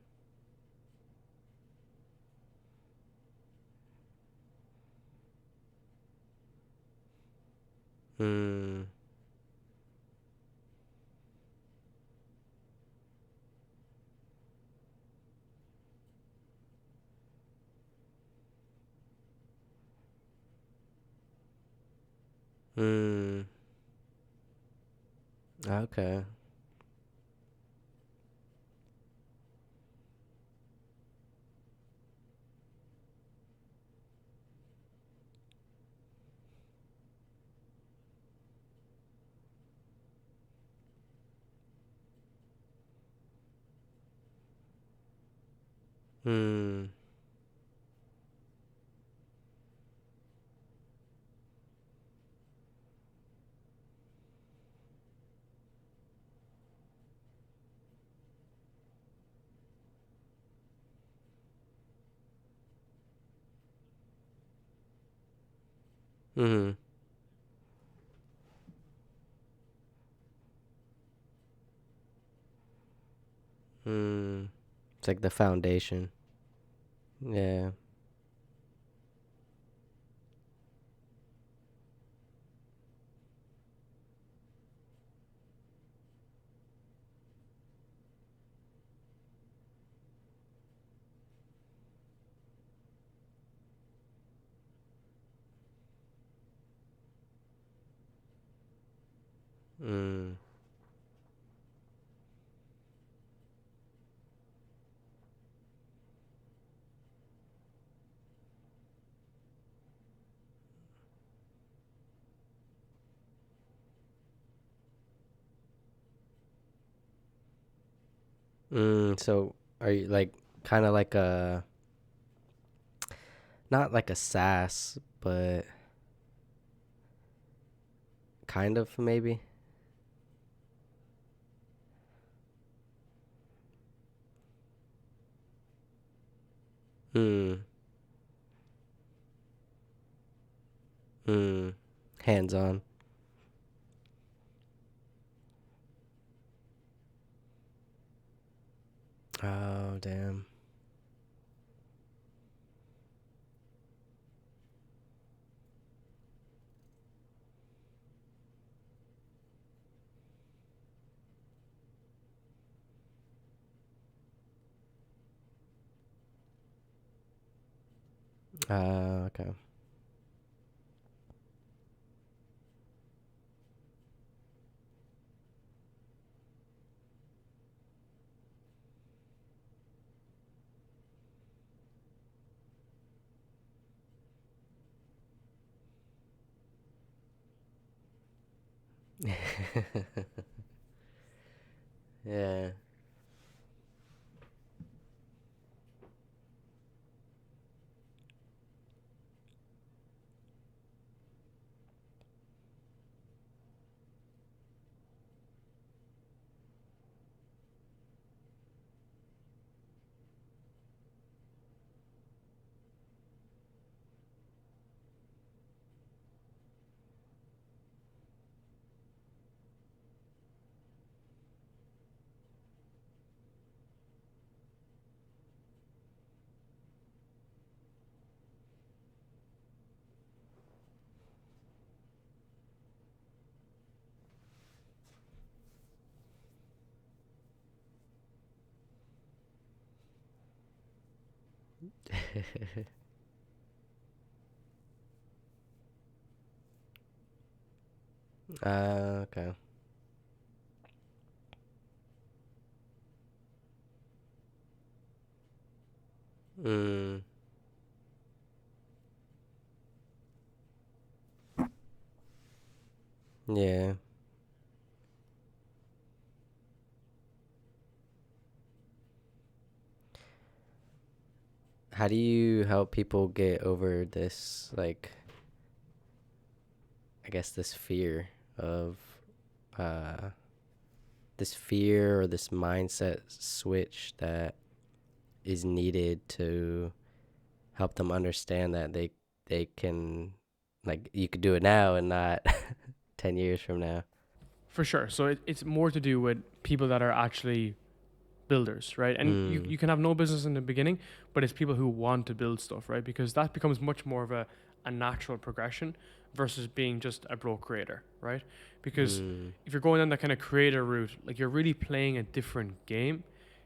Mm. Mm. Okay. Mm. Mm. Mm. It's like the foundation. Yeah. Mm. So are you like kind of like a not like a sass, but kind of maybe? Mm. Mm. Hands on. Oh, damn. Okay. Yeah. Okay. Mm, yeah. How do you help people get over this, like, I guess this fear of, uh, this fear or this mindset switch that is needed to help them understand that they can, like, you could do it now and not 10 years from now. For sure. So it's more to do with people that are actually builders, right? And you can have no business in the beginning, but it's people who want to build stuff, right? Because that becomes much more of a natural progression versus being just a broke creator, right? Because if you're going on that kind of creator route, like you're really playing a different game.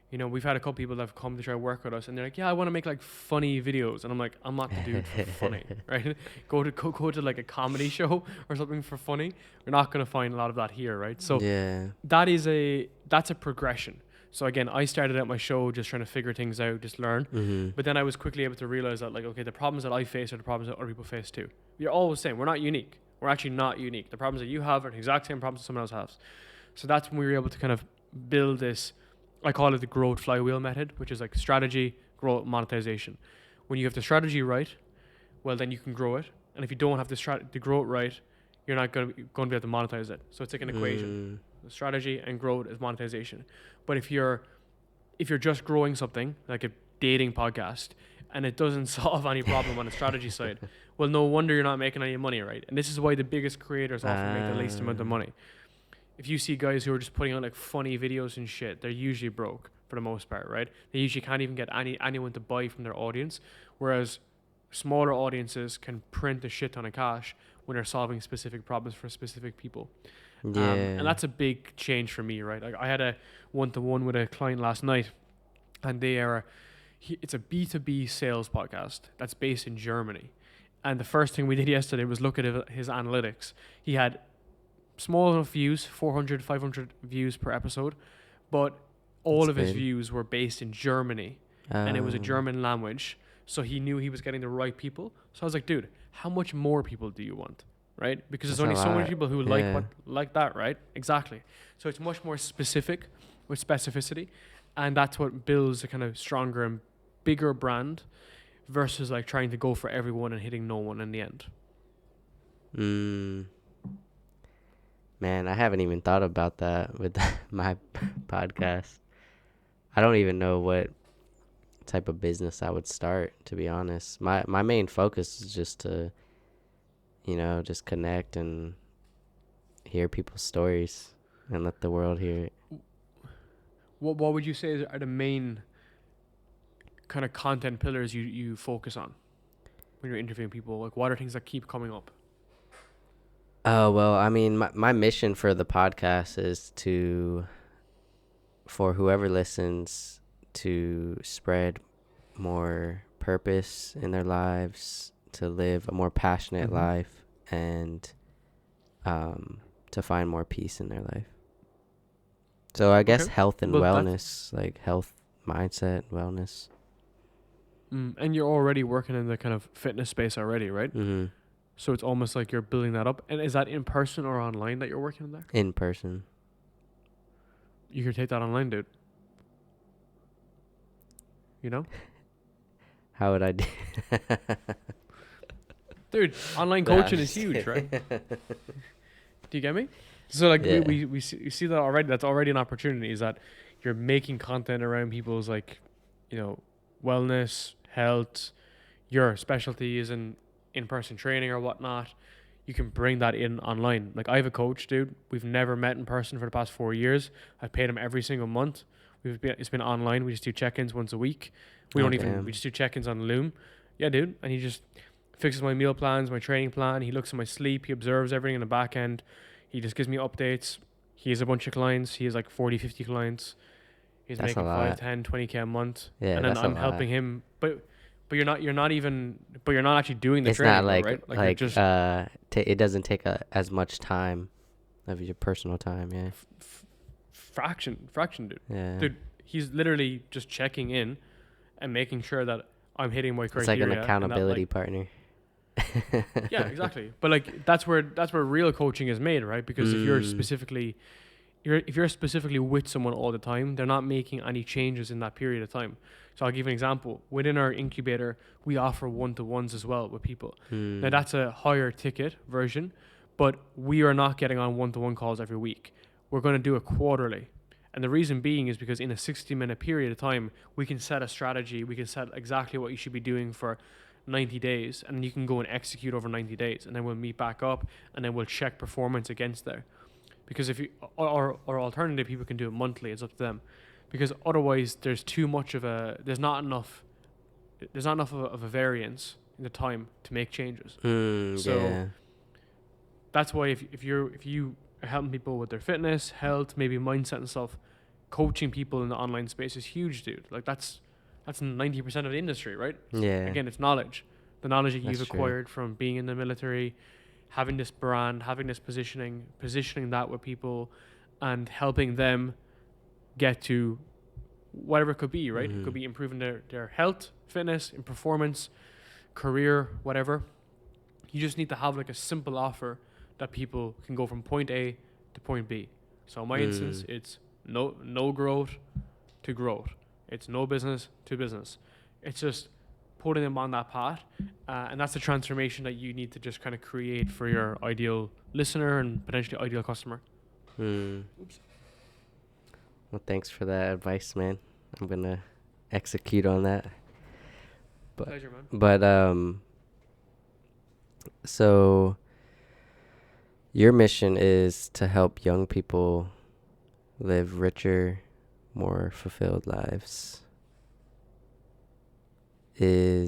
You know, we've had a couple people that have come to try to work with us, and they're like, "Yeah, I want to make like funny videos," and I'm like, "I'm not the dude for funny, right? Go to like a comedy show or something for funny. You're not gonna find a lot of that here, right? So Yeah. that's a progression. So again, I started out my show just trying to figure things out, just learn. But then I was quickly able to realize that, like, okay, the problems that I face are the problems that other people face too. We're always saying we're not unique. We're actually not unique. The problems that you have are the exact same problems that someone else has. So that's when we were able to kind of build this. I call it the growth flywheel method, which is like strategy, growth, monetization. When you have the strategy right, well, then you can grow it. And if you don't have the growth right, you're not going to be able to monetize it. So it's like an equation. The strategy and growth is monetization. But if you're just growing something like a dating podcast and it doesn't solve any problem on the strategy side, well, no wonder you're not making any money, right? And this is why the biggest creators often make the least amount of money. If you see guys who are just putting on like funny videos and shit, they're usually broke for the most part, right? They usually can't even get anyone to buy from their audience, whereas smaller audiences can print a shit ton of cash when they're solving specific problems for specific people. Yeah. And that's a big change for me, right? Like I had a one-to-one with a client last night, and it's a B2B sales podcast that's based in Germany. And the first thing we did yesterday was look at his analytics. He had small enough views, 400, 500 views per episode, but all of his views were based in Germany, and it was a German language, so he knew he was getting the right people. So I was like, dude, how much more people do you want, right? Because there's only so many people who like that, right? Exactly. So it's much more specific with specificity, and that's what builds a kind of stronger and bigger brand versus like trying to go for everyone and hitting no one in the end. Man, I haven't even thought about that with my podcast. I don't even know what type of business I would start, to be honest. My main focus is just to, just connect and hear people's stories and let the world hear it. What would you say are the main kind of content pillars you focus on when you're interviewing people? Like, what are things that keep coming up? Well, I mean, my mission for the podcast is for whoever listens, to spread more purpose in their lives, to live a more passionate life, and to find more peace in their life. So I guess health and wellness, like health, mindset, wellness. And you're already working in the kind of fitness space already, right? Mm-hmm. So it's almost like you're building that up. And is that in person or online that you're working in there? In person. You can take that online, dude. You know? How would I do? Dude, online coaching is huge, right? Do you get me? So like we see that already. That's already an opportunity. Is that you're making content around people's like, wellness, health. Your specialty is in-person training or whatnot. You can bring that in online. Like I have a coach, dude. We've never met in person for the past 4 years. I've paid him every single month. It's been online. We just do check-ins once a week. We just do check-ins on Loom. Yeah, dude. And he just fixes my meal plans, my training plan. He looks at my sleep. He observes everything in the back end. He just gives me updates. He has a bunch of clients. He has like 40, 50 clients. He's making 5, 10, 20K a month. Yeah, and then I'm helping him. But but you're not actually doing the It's training, not like right? like you're just it doesn't take as much time of your personal time. Yeah. fraction, dude. Yeah. Dude, he's literally just checking in and making sure that I'm hitting my It's criteria. like an accountability and that, partner. yeah, exactly. But like that's where real coaching is made, right? Because if you're specifically with someone all the time, they're not making any changes in that period of time. So I'll give you an example. Within our incubator, we offer one-to-ones as well with people. Now that's a higher ticket version, but we are not getting on one-to-one calls every week. We're going to do it quarterly. And the reason being is because in a 60-minute period of time, we can set a strategy. We can set exactly what you should be doing for 90 days, and then you can go and execute over 90 days. And then we'll meet back up, and then we'll check performance against there. Because if you, or alternative, people can do it monthly. It's up to them. Because otherwise, there's not enough of a variance in the time to make changes. So that's why if you are helping people with their fitness, health, maybe mindset and stuff, coaching people in the online space is huge, dude. Like that's 90% of the industry, right? Yeah. Again, it's knowledge. The knowledge that you've That's acquired from being in the military, having this brand, having this positioning that with people, and helping them get to whatever it could be, right? It could be improving their health, fitness, and performance, career, whatever. You just need to have like a simple offer that people can go from point A to point B. So in my instance, it's no growth to growth. It's no business to business. It's just putting them on that path. And that's the transformation that you need to just kind of create for your ideal listener and potentially ideal customer. Oops. Well, thanks for that advice, man. I'm going to execute on that. Pleasure, man. But, so your mission is to help young people live richer, more fulfilled lives. I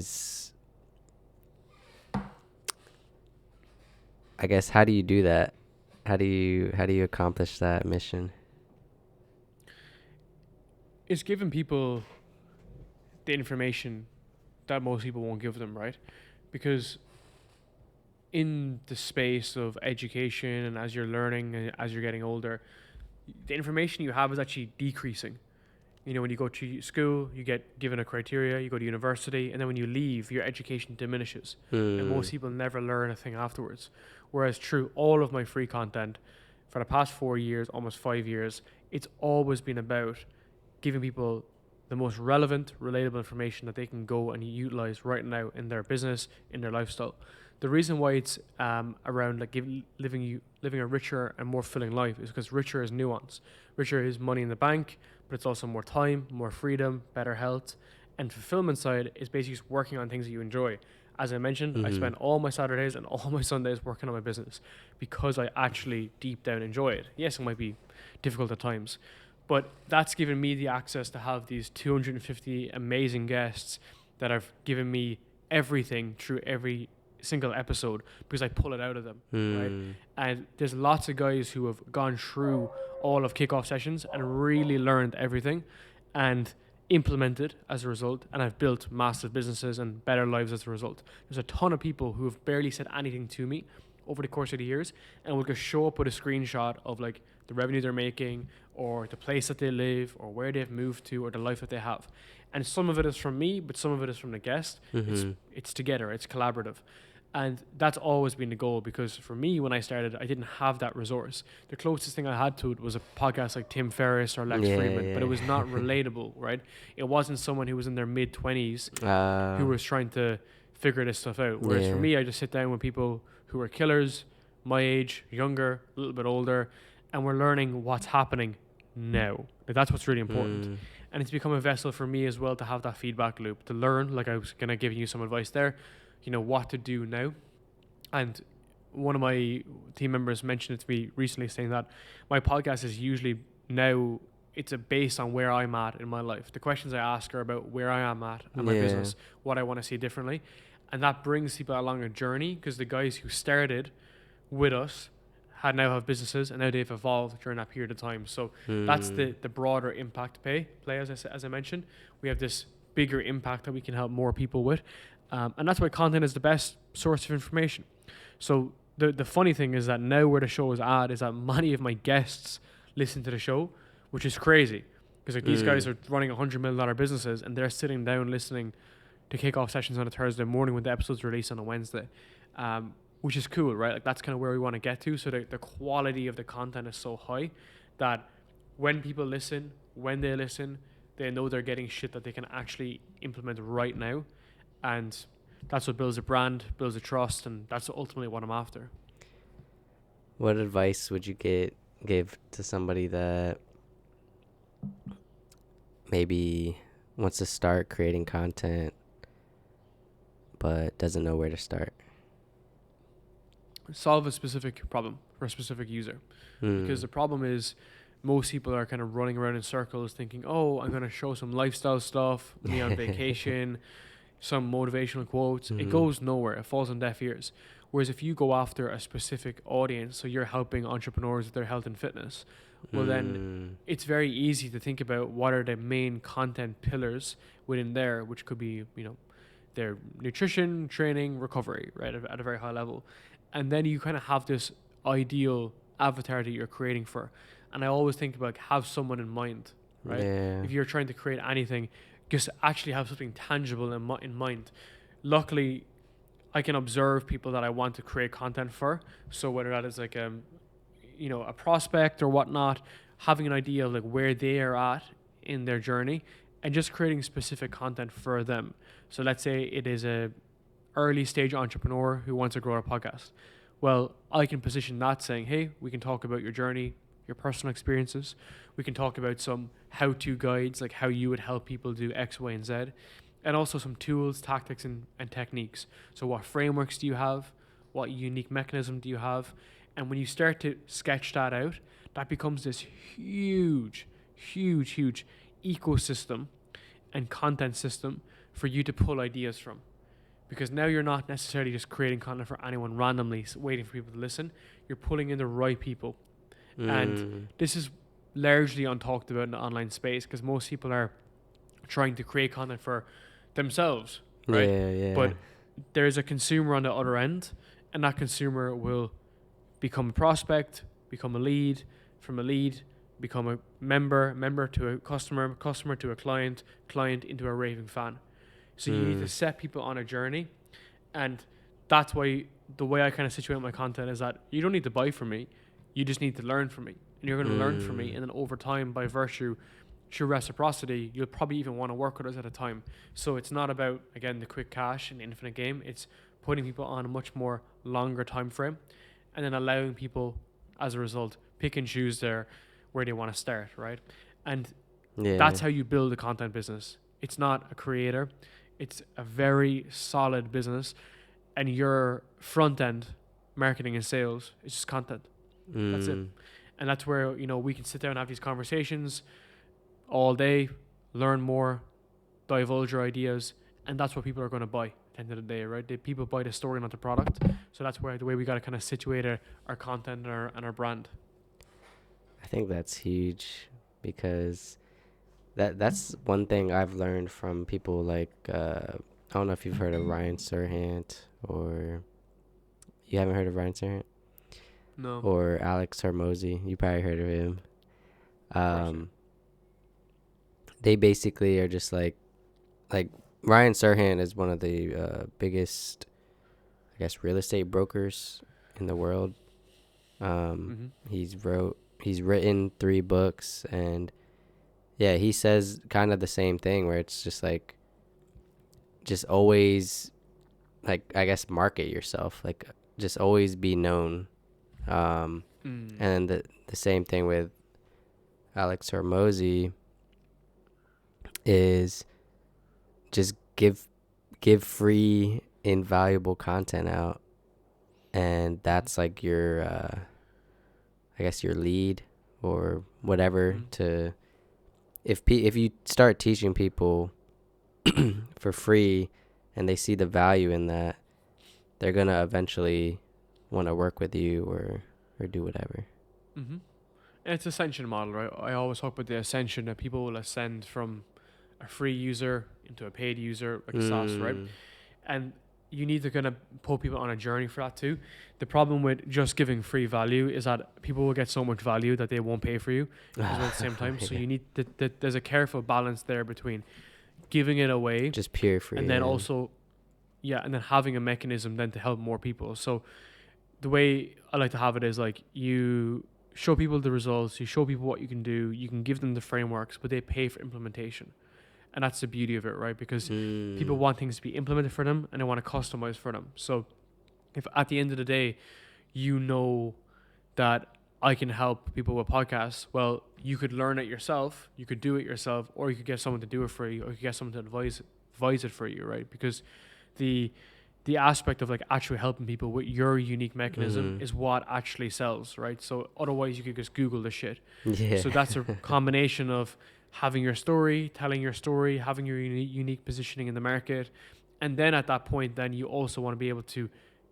guess, how do you do that? How do you accomplish that mission? It's giving people the information that most people won't give them, right? Because in the space of education and as you're learning and as you're getting older, the information you have is actually decreasing. You know, when you go to school, you get given a criteria, you go to university, and then when you leave, your education diminishes. And most people never learn a thing afterwards. Whereas through all of my free content, for the past 4 years, almost 5 years, it's always been about giving people the most relevant, relatable information that they can go and utilize right now in their business, in their lifestyle. The reason why it's around like living a richer and more fulfilling life is because richer is nuance. Richer is money in the bank, but it's also more time, more freedom, better health. And fulfillment side is basically just working on things that you enjoy. As I mentioned, I spend all my Saturdays and all my Sundays working on my business because I actually deep down enjoy it. Yes, it might be difficult at times, but that's given me the access to have these 250 amazing guests that have given me everything through every single episode because I pull it out of them, right? And there's lots of guys who have gone through all of Kickoff sessions and really learned everything and implemented as a result, and I've built massive businesses and better lives as a result. There's a ton of people who have barely said anything to me over the course of the years and will just show up with a screenshot of like the revenue they're making or the place that they live or where they've moved to or the life that they have. And some of it is from me, but some of it is from the guest. It's together, it's collaborative. And that's always been the goal because for me, when I started, I didn't have that resource. The closest thing I had to it was a podcast like Tim Ferriss or Lex Friedman, but it was not relatable, right? It wasn't someone who was in their mid-20s who was trying to figure this stuff out. Whereas for me, I just sit down with people who are killers, my age, younger, a little bit older, and we're learning what's happening now. Like, that's what's really important. And it's become a vessel for me as well to have that feedback loop, to learn, like I was going to give you some advice there, you know, what to do now. And one of my team members mentioned it to me recently, saying that my podcast is usually now, it's a based on where I'm at in my life. The questions I ask are about where I am at in my business, what I want to see differently. And that brings people along a journey because the guys who started with us now have businesses and now they've evolved during that period of time. So that's the broader impact play, as I mentioned. We have this bigger impact that we can help more people with. And that's why content is the best source of information. So the funny thing is that now where the show is at is that many of my guests listen to the show, which is crazy. Because like these guys are running $100 million businesses and they're sitting down listening to Kickoff sessions on a Thursday morning when the episode's released on a Wednesday, which is cool, right? Like that's kind of where we want to get to. So the quality of the content is so high that when people listen, they know they're getting shit that they can actually implement right now. And that's what builds a brand, builds a trust, and that's ultimately what I'm after. What advice would you give to somebody that maybe wants to start creating content but doesn't know where to start? Solve a specific problem for a specific user. Because the problem is most people are kind of running around in circles thinking, oh, I'm going to show some lifestyle stuff, me on vacation, some motivational quotes. It goes nowhere. It falls on deaf ears. Whereas if you go after a specific audience, so you're helping entrepreneurs with their health and fitness, well, then it's very easy to think about what are the main content pillars within there, which could be, you know, their nutrition, training, recovery, right, at a very high level. And then you kind of have this ideal avatar that you're creating for. And I always think about have someone in mind, right? Yeah. If you're trying to create anything, just actually have something tangible in mind. Luckily, I can observe people that I want to create content for. So whether that is like a prospect or whatnot, having an idea of like where they are at in their journey and just creating specific content for them. So let's say it is a early stage entrepreneur who wants to grow a podcast. Well, I can position that saying, hey, we can talk about your journey, your personal experiences. We can talk about some how-to guides, like how you would help people do X, Y, and Z. And also some tools, tactics, and techniques. So what frameworks do you have? What unique mechanism do you have? And when you start to sketch that out, that becomes this huge, huge, huge ecosystem and content system for you to pull ideas from. Because now you're not necessarily just creating content for anyone randomly waiting for people to listen. You're pulling in the right people. And this is largely untalked about in the online space because most people are trying to create content for themselves, right? Yeah. But there's a consumer on the other end, and that consumer will become a prospect, become a lead, from a lead, become a member to a customer to a client into a raving fan. So you need to set people on a journey, and that's why the way I kind of situate my content is that you don't need to buy from me, you just need to learn from me, and you're going to learn from me, and then over time, by virtue, through reciprocity, you'll probably even want to work with us at a time. So it's not about, again, the quick cash and infinite game. It's putting people on a much more longer time frame, and then allowing people, as a result, pick and choose where they want to start, right? And that's how you build a content business. It's not a creator. It's a very solid business, and your front end, marketing and sales, is just content. That's it. And that's where, we can sit there and have these conversations all day, learn more, divulge your ideas, and that's what people are going to buy at the end of the day, right? People buy the story, not the product. So that's where the way we got to kind of situate our content and our brand. I think that's huge because that's one thing I've learned from people like I don't know if you've heard of Ryan Serhant, or you haven't heard of Ryan Serhant? No. Or Alex Hormozy. You probably heard of him. They basically are just like Ryan Serhant is one of the biggest, I guess, real estate brokers in the world. He's written 3 books, and yeah, he says kind of the same thing where it's just like, just always, like, I guess, market yourself, like just always be known. And the same thing with Alex Hormozy is just give free invaluable content out, and that's like your I guess your lead or whatever to if you start teaching people for free and they see the value in that, they're gonna eventually want to work with you or do whatever. And it's Ascension model, right? I always talk about the Ascension, that people will ascend from a free user into a paid user, like a SaaS, right? And you need to kind of put people on a journey for that too. The problem with just giving free value is that people will get so much value that they won't pay for you as well at the same time. So you need there's a careful balance there between giving it away, just pure free, and then also, and then having a mechanism then to help more people. So the way I like to have it is like you show people the results, you show people what you can do, you can give them the frameworks, but they pay for implementation. And that's the beauty of it, right? Because people want things to be implemented for them and they want to customize for them. So if at the end of the day, you know that I can help people with podcasts, well, you could learn it yourself, you could do it yourself, or you could get someone to do it for you, or you could get someone to advise it for you, right? Because the aspect of like actually helping people with your unique mechanism is what actually sells, right? So otherwise you could just Google the shit. Yeah. So that's a combination of having your story, telling your story, having your unique positioning in the market. And then at that point, then you also want to be able to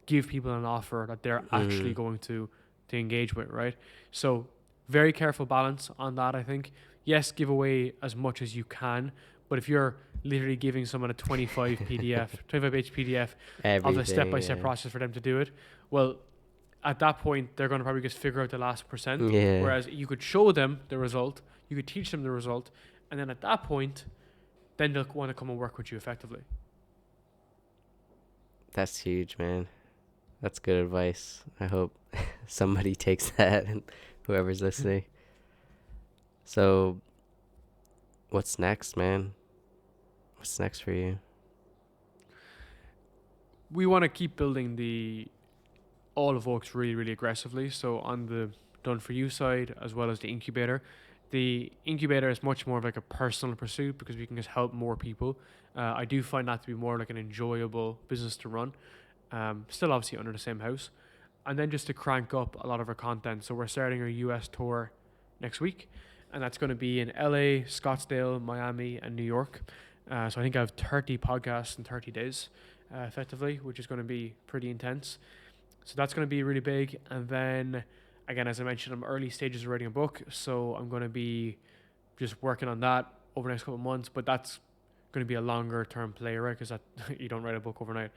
give people an offer that they're actually going to engage with, right? So very careful balance on that, I think. Yes, give away as much as you can, but if you're literally giving someone a 25 page PDF of a step-by-step process for them to do it, well, at that point, they're going to probably just figure out the last percent. Yeah. Whereas you could show them the result, you could teach them the result, and then at that point, then they'll want to come and work with you effectively. That's huge, man. That's good advice. I hope somebody takes that and whoever's listening. So, what's next, man? What's next for you? We want to keep building all of Oaks really, really aggressively. So on the Done For You side, as well as the incubator is much more of like a personal pursuit because we can just help more people. I do find that to be more like an enjoyable business to run. Still obviously under the same house. And then just to crank up a lot of our content. So we're starting our US tour next week, and that's going to be in LA, Scottsdale, Miami, and New York. So I think I have 30 podcasts in 30 days, effectively, which is going to be pretty intense. So that's going to be really big. And then, again, as I mentioned, I'm early stages of writing a book. So I'm going to be just working on that over the next couple of months. But that's going to be a longer term play, right? Because you don't write a book overnight.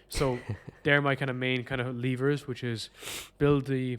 So they're my kind of main kind of levers, which is build the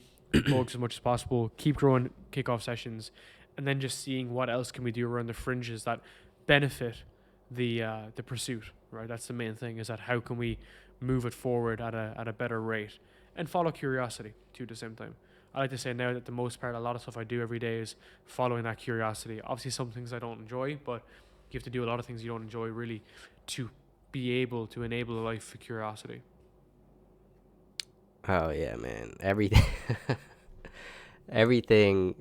books as much as possible, keep growing kickoff sessions, and then just seeing what else can we do around the fringes that benefit the pursuit, right? That's the main thing, is that how can we move it forward at a better rate and follow curiosity too at the same time. I like to say now that the most part, a lot of stuff I do every day is following that curiosity. Obviously some things I don't enjoy, but you have to do a lot of things you don't enjoy really to be able to enable a life for curiosity. Oh yeah, man. Everything,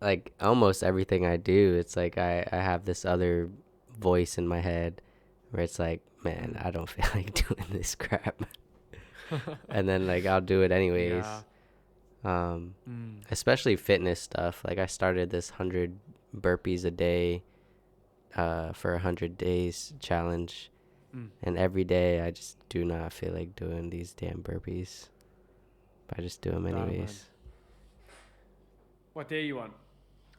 like almost everything I do, it's like I have this other voice in my head where it's like, man, I don't feel like doing this crap. And then like I'll do it anyways. Especially fitness stuff. Like I started this 100 burpees a day for 100 days challenge. And every day I just do not feel like doing these damn burpees. But I just do them anyways. What day are you on?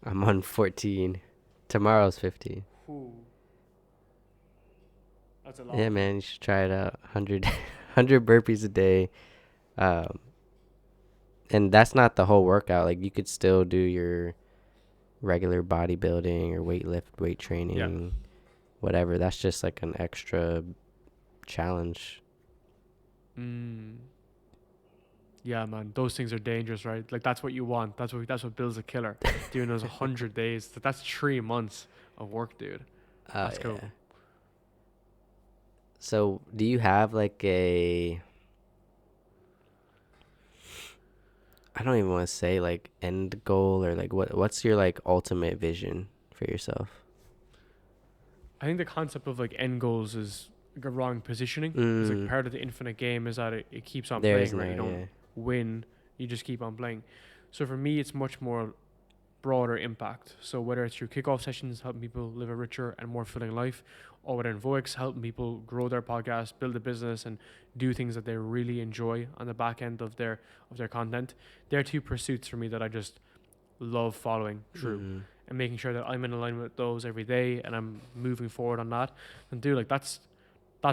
I'm on 14. Tomorrow's 15. Ooh. That's a lot. Yeah, man, you should try it out. 100 burpees a day. And that's not the whole workout. Like you could still do your regular bodybuilding or weight training, whatever. That's just like an extra challenge. Yeah, man, those things are dangerous, right? Like that's what you want. That's what builds a killer. Doing those 100 days. That's 3 months of work, dude. That's cool. So, do you have like I don't even want to say like end goal, or like what's your like ultimate vision for yourself? I think the concept of like end goals is like a wrong positioning. It's like part of the infinite game is that it keeps on playing, right? You don't win, you just keep on playing. So for me, it's much more broader impact. So whether it's through kickoff sessions helping people live a richer and more fulfilling life, or whether in Voix helping people grow their podcast, build a business, and do things that they really enjoy on the back end of their content, they're two pursuits for me that I just love following through. and making sure that I'm in alignment with those every day and I'm moving forward on that, and dude, like that's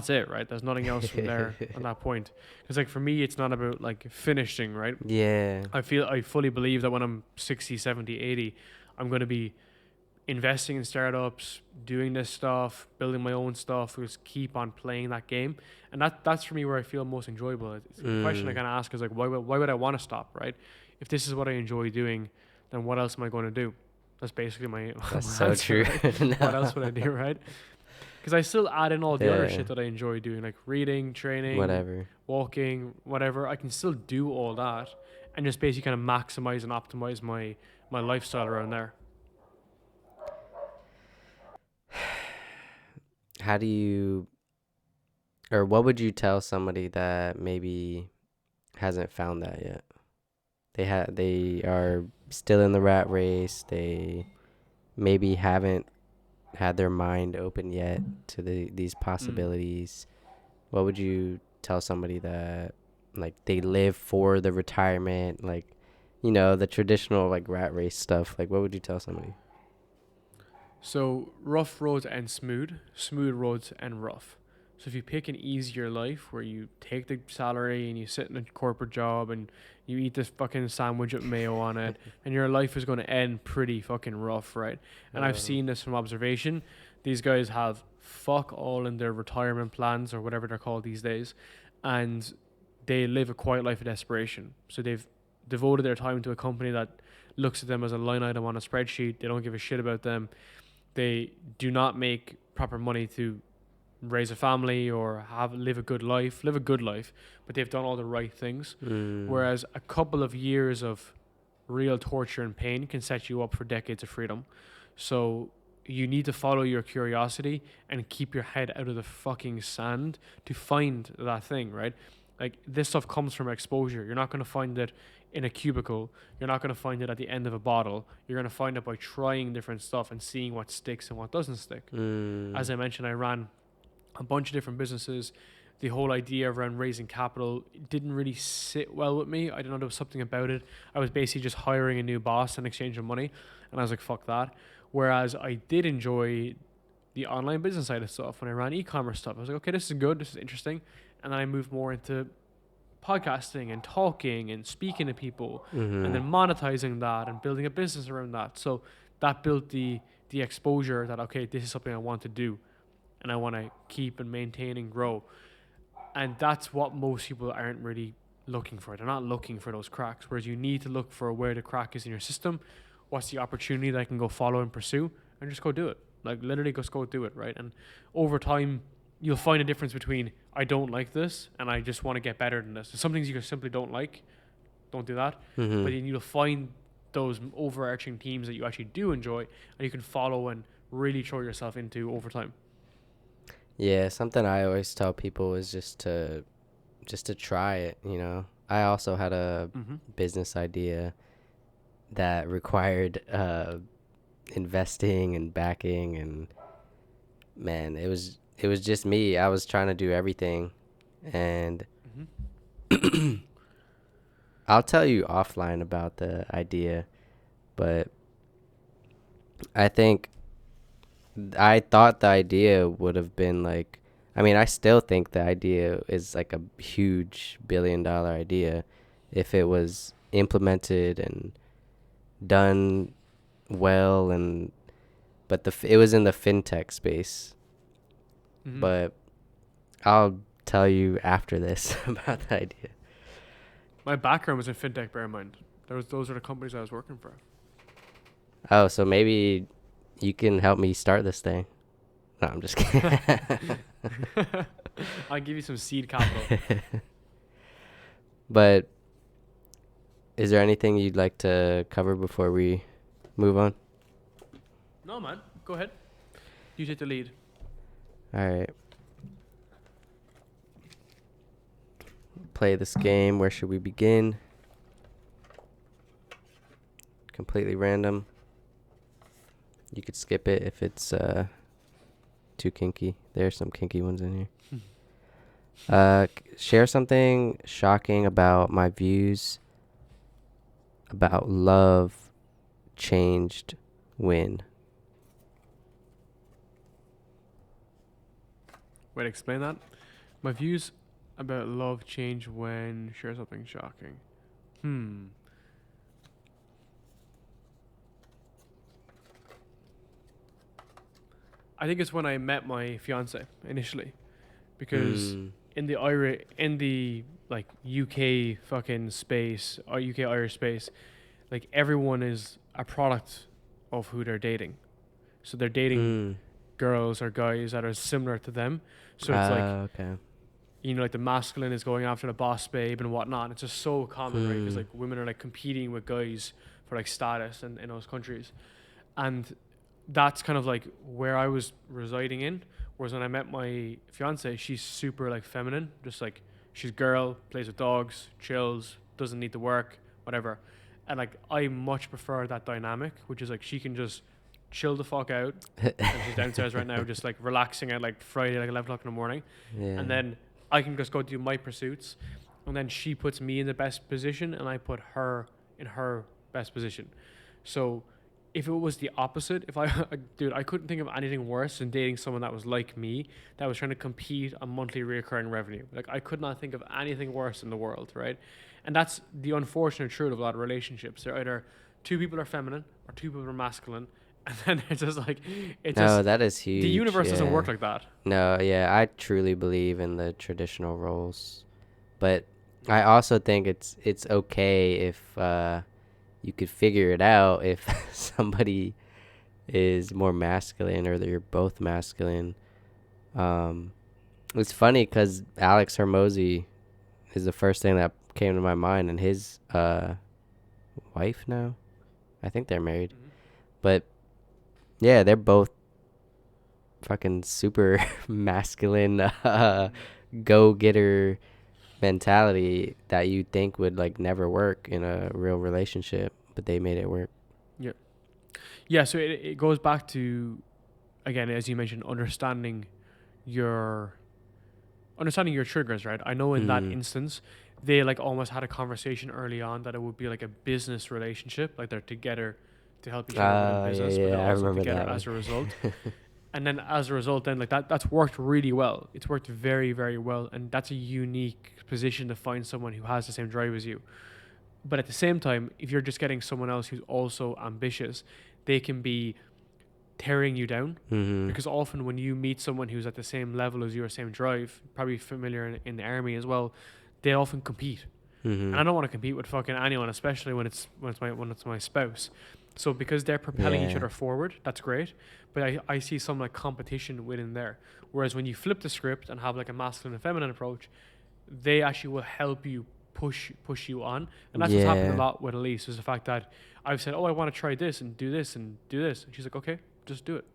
it, right? There's nothing else from there on that point. Because like for me, it's not about like finishing, right? Yeah. I fully believe that when I'm 60, 70, 80, I'm going to be investing in startups, doing this stuff, building my own stuff, just keep on playing that game. And that's for me where I feel most enjoyable. The question I kind of ask is like, why would I want to stop, right? If this is what I enjoy doing, then what else am I going to do? That's basically my That's my so answer, true. right? No. What else would I do, right? Because I still add in all the other Yeah. shit that I enjoy doing, like reading, training, Whatever. walking, whatever. I can still do all that and just basically kind of maximize and optimize my lifestyle around there. How do you, or what would you tell somebody that maybe hasn't found that yet? They are still in the rat race. They maybe haven't had their mind open yet to these possibilities. What would you tell somebody that like they live for the retirement, like, you know, the traditional like rat race stuff? Like, what would you tell somebody? So rough roads end smooth, smooth roads end rough. So if you pick an easier life where you take the salary and you sit in a corporate job and you eat this fucking sandwich with mayo on it, and your life is going to end pretty fucking rough, right? And I've seen this from observation. These guys have fuck all in their retirement plans or whatever they're called these days, and they live a quiet life of desperation. So they've devoted their time to a company that looks at them as a line item on a spreadsheet. They don't give a shit about them. They do not make proper money to raise a family or live a good life, but they've done all the right things. Whereas a couple of years of real torture and pain can set you up for decades of freedom. So you need to follow your curiosity and keep your head out of the fucking sand to find that thing, right? Like, this stuff comes from exposure. You're not going to find it in a cubicle. You're not going to find it at the end of a bottle. You're going to find it by trying different stuff and seeing what sticks and what doesn't stick. As I mentioned, I ran a bunch of different businesses. The whole idea around raising capital didn't really sit well with me. I didn't know there was something about it. I was basically just hiring a new boss and exchanging money, and I was like, fuck that. Whereas I did enjoy the online business side of stuff when I ran e-commerce stuff. I was like, okay, this is good, this is interesting. And then I moved more into podcasting and talking and speaking to people, and then monetizing that and building a business around that. So that built the exposure that, okay, this is something I want to do and I want to keep and maintain and grow. And that's what most people aren't really looking for. They're not looking for those cracks, whereas you need to look for where the crack is in your system. What's the opportunity that I can go follow and pursue, and just go do it. Like, literally just go do it, right? And over time, you'll find a difference between I don't like this and I just want to get better than this. There's some things you simply don't like. Don't do that. But then you'll find those overarching themes that you actually do enjoy and you can follow and really throw yourself into over time. Yeah, something I always tell people is just to try it, you know. I also had a business idea that required investing and backing, and man, it was just me. I was trying to do everything, and I'll tell you offline about the idea, but I thought the idea would have been like, I mean, I still think the idea is like a huge billion-dollar idea if it was implemented and done well, but it was in the fintech space. But I'll tell you after this about the idea. My background was in fintech, bear in mind. Those are the companies I was working for. Oh, so maybe you can help me start this thing. No, I'm just kidding. I'll give you some seed capital. But is there anything you'd like to cover before we move on? No, man. Go ahead. You take the lead. All right. Play this game. Where should we begin? Completely random. You could skip it if it's too kinky. There's some kinky ones in here. Share something shocking about my views about love changed win. Wait, explain that. My views about love change when share something shocking. I think it's when I met my fiance initially, because in the like UK fucking space or UK Irish space, like everyone is a product of who they're dating. So they're dating girls or guys that are similar to them. So it's like, okay. you know, like the masculine is going after the boss babe and whatnot. It's just so common, right? Because like women are like competing with guys for like status in those countries. And that's kind of like where I was residing in. Whereas when I met my fiance, she's super like feminine, just like she's girl, plays with dogs, chills, doesn't need to work, whatever. And like I much prefer that dynamic, which is like she can just chill the fuck out. And she's downstairs right now, just like relaxing at like Friday, like 11 o'clock in the morning. Yeah. And then I can just go do my pursuits. And then she puts me in the best position and I put her in her best position. So if it was the opposite, if I, dude, I couldn't think of anything worse than dating someone that was like me, that was trying to compete on monthly recurring revenue. Like I could not think of anything worse in the world, right? And that's the unfortunate truth of a lot of relationships. They're either two people are feminine or two people are masculine. And then it's just like, it's No, just, that is huge. the universe doesn't work like that. No, yeah, I truly believe in the traditional roles, but I also think it's okay if you could figure it out if somebody is more masculine or they're both masculine. It's funny because Alex Hormozy is the first thing that came to my mind, and his wife now, I think they're married, but yeah, they're both fucking super masculine, go-getter mentality that you think would like never work in a real relationship, but they made it work. Yeah, so it goes back to, again, as you mentioned, understanding your triggers, right? I know in that instance, they like almost had a conversation early on that it would be like a business relationship, like they're together to help each other within business, but they're also together as a result. And then as a result, then like that's worked really well. It's worked very, very well. And that's a unique position to find someone who has the same drive as you. But at the same time, if you're just getting someone else who's also ambitious, they can be tearing you down. Because often when you meet someone who's at the same level as you or same drive, probably familiar in the army as well, they often compete. And I don't want to compete with fucking anyone, especially when it's my spouse. So because they're propelling each other forward, that's great. But I see some like competition within there. Whereas when you flip the script and have like a masculine and feminine approach, they actually will help you push you on. And that's what's happened a lot with Elise, is the fact that I've said, oh, I want to try this and do this and do this. And she's like, okay, just do it.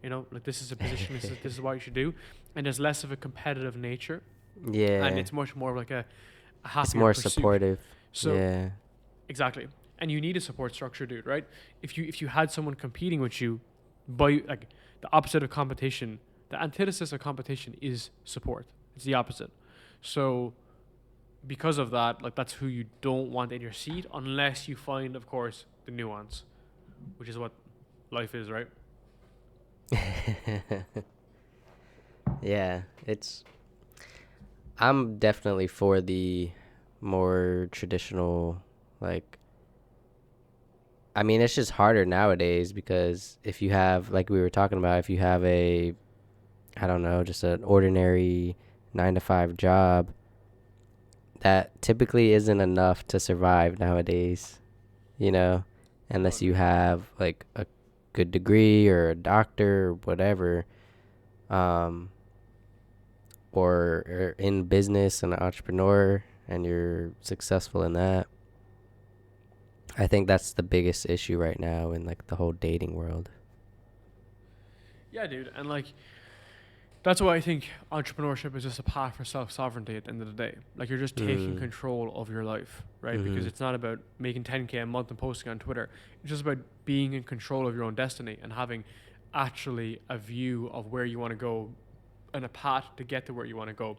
You know, like this is a position, this is what you should do. And there's less of a competitive nature. Yeah. And it's much more like a happier it's more pursuit. Supportive. So yeah. Exactly. And you need a support structure, dude, right? If you had someone competing with you, by like the opposite of competition, the antithesis of competition is support. It's the opposite. So because of that, like that's who you don't want in your seat, unless you find, of course, the nuance, which is what life is, right? Yeah, I'm definitely for the more traditional, like, I mean, it's just harder nowadays because if you have, like we were talking about, if you have I don't know, just an ordinary 9-to-5 job, that typically isn't enough to survive nowadays, you know, unless you have like a good degree or a doctor or whatever, or in business and an entrepreneur and you're successful in that. I think that's the biggest issue right now in like the whole dating world. Yeah, dude. And like, that's why I think entrepreneurship is just a path for self-sovereignty at the end of the day. Like you're just taking control of your life, right? Because it's not about making 10K a month and posting on Twitter. It's just about being in control of your own destiny and having actually a view of where you want to go and a path to get to where you want to go.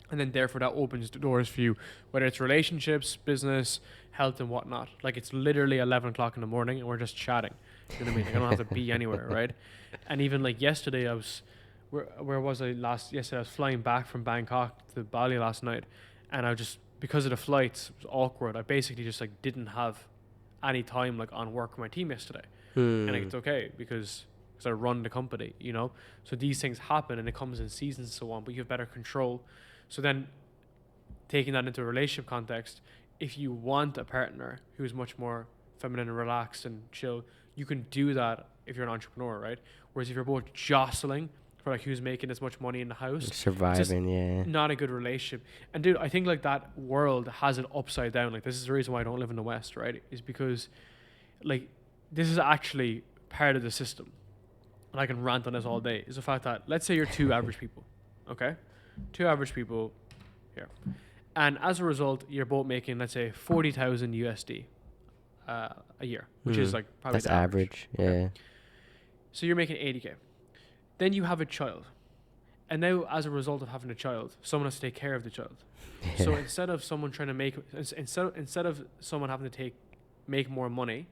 And then therefore that opens the doors for you, whether it's relationships, business, health and whatnot. Like it's literally 11 o'clock in the morning and we're just chatting. You know what I mean? Like, I don't have to be anywhere, right? And even like yesterday, where was I yesterday? I was flying back from Bangkok to Bali last night, and I just, because of the flights, it was awkward. I basically just like didn't have any time like on work with my team yesterday. And like, it's okay because I run the company, you know? So these things happen and it comes in seasons and so on, but you have better control. So then taking that into a relationship context, if you want a partner who's much more feminine and relaxed and chill, you can do that if you're an entrepreneur, right? Whereas if you're both jostling for like who's making as much money in the house, surviving, yeah, not a good relationship. And dude, I think like that world has it upside down. Like, this is the reason why I don't live in the West, right? Is because like this is actually part of the system. And I can rant on this all day. Is the fact that, let's say you're two average people, okay? Two average people here. And as a result, you're both making, let's say, 40,000 USD a year, which is like probably that's average. Yeah. Okay? So you're making 80K. Then you have a child. And now, as a result of having a child, someone has to take care of the child. Yeah. So instead of someone trying to instead of someone having to make more money,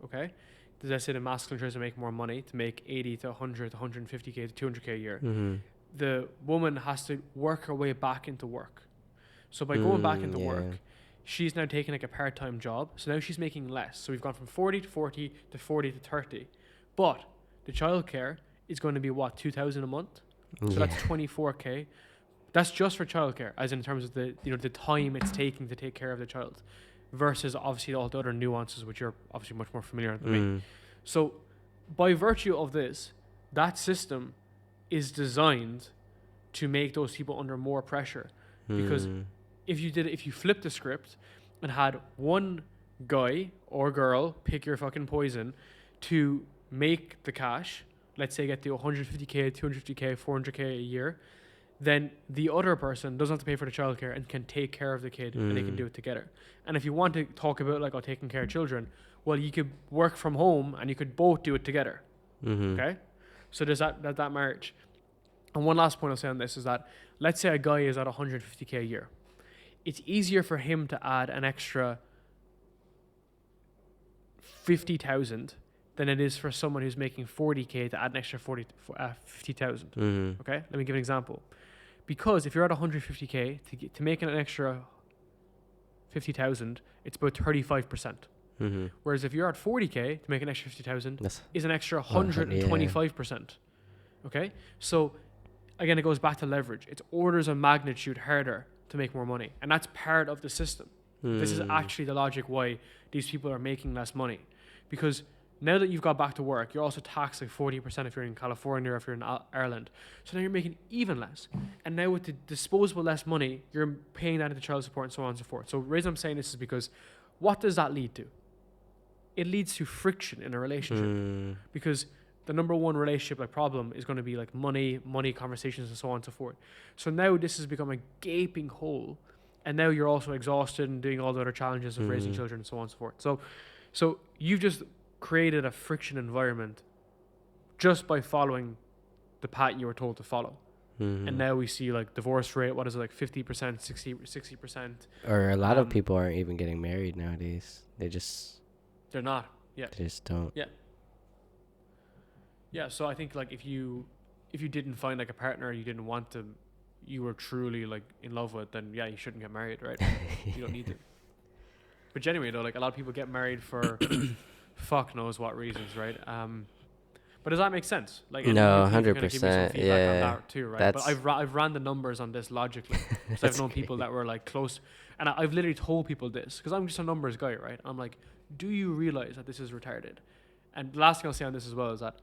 okay? Let's say the masculine tries to make more money to make 80 to 100 to 150K to 200K a year. The woman has to work her way back into work. So by going back into work, she's now taking like a part-time job. So now she's making less. So we've gone from 40 to 40 to 40 to 30. But the childcare is going to be what, 2,000 a month? So that's 24K. That's just for childcare, as in terms of the time it's taking to take care of the child, versus obviously all the other nuances which you're obviously much more familiar with than me. So by virtue of this, that system is designed to make those people under more pressure. Because if you flip the script and had one guy or girl, pick your fucking poison, to make the cash, let's say get to 150K, 250K, 400K a year, then the other person doesn't have to pay for the childcare and can take care of the kid and they can do it together. And if you want to talk about like taking care of children, well, you could work from home and you could both do it together. Okay? So there's that marriage. And one last point I'll say on this is that, let's say a guy is at 150K a year. It's easier for him to add an extra 50,000 than it is for someone who's making 40K to add an extra 50,000. Okay? Let me give an example. Because if you're at 150K, to make an extra 50,000, it's about 35%. Whereas if you're at 40K, to make an extra 50,000 is an extra 125%. Okay? So again, it goes back to leverage. It's orders of magnitude harder to make more money. And that's part of the system. This is actually the logic why these people are making less money. Because now that you've got back to work, you're also taxed like 40% if you're in California or if you're in Ireland. So now you're making even less. And now with the disposable less money, you're paying that into child support and so on and so forth. So the reason I'm saying this is because what does that lead to? It leads to friction in a relationship. Because the number one relationship like problem is going to be like money conversations and so on and so forth. So now this has become a gaping hole. And now you're also exhausted and doing all the other challenges of raising children and so on and so forth. So you've just created a friction environment just by following the path you were told to follow. And now we see like divorce rate, what is it, like 50%, 60%? Or a lot of people aren't even getting married nowadays. They're not. Yeah. They just don't. Yeah. Yeah. So I think like if you didn't find like a partner you were truly like in love with, then yeah, you shouldn't get married, right? You don't need to. But anyway, though, like a lot of people get married for fuck knows what reasons, right? But does that make sense? Like, no, 100%. On that too, right? That's but I've ran the numbers on this logically. So I've known people that were like close, and I've literally told people this because I'm just a numbers guy, right? I'm like, do you realize that this is retarded? And the last thing I'll say on this as well is that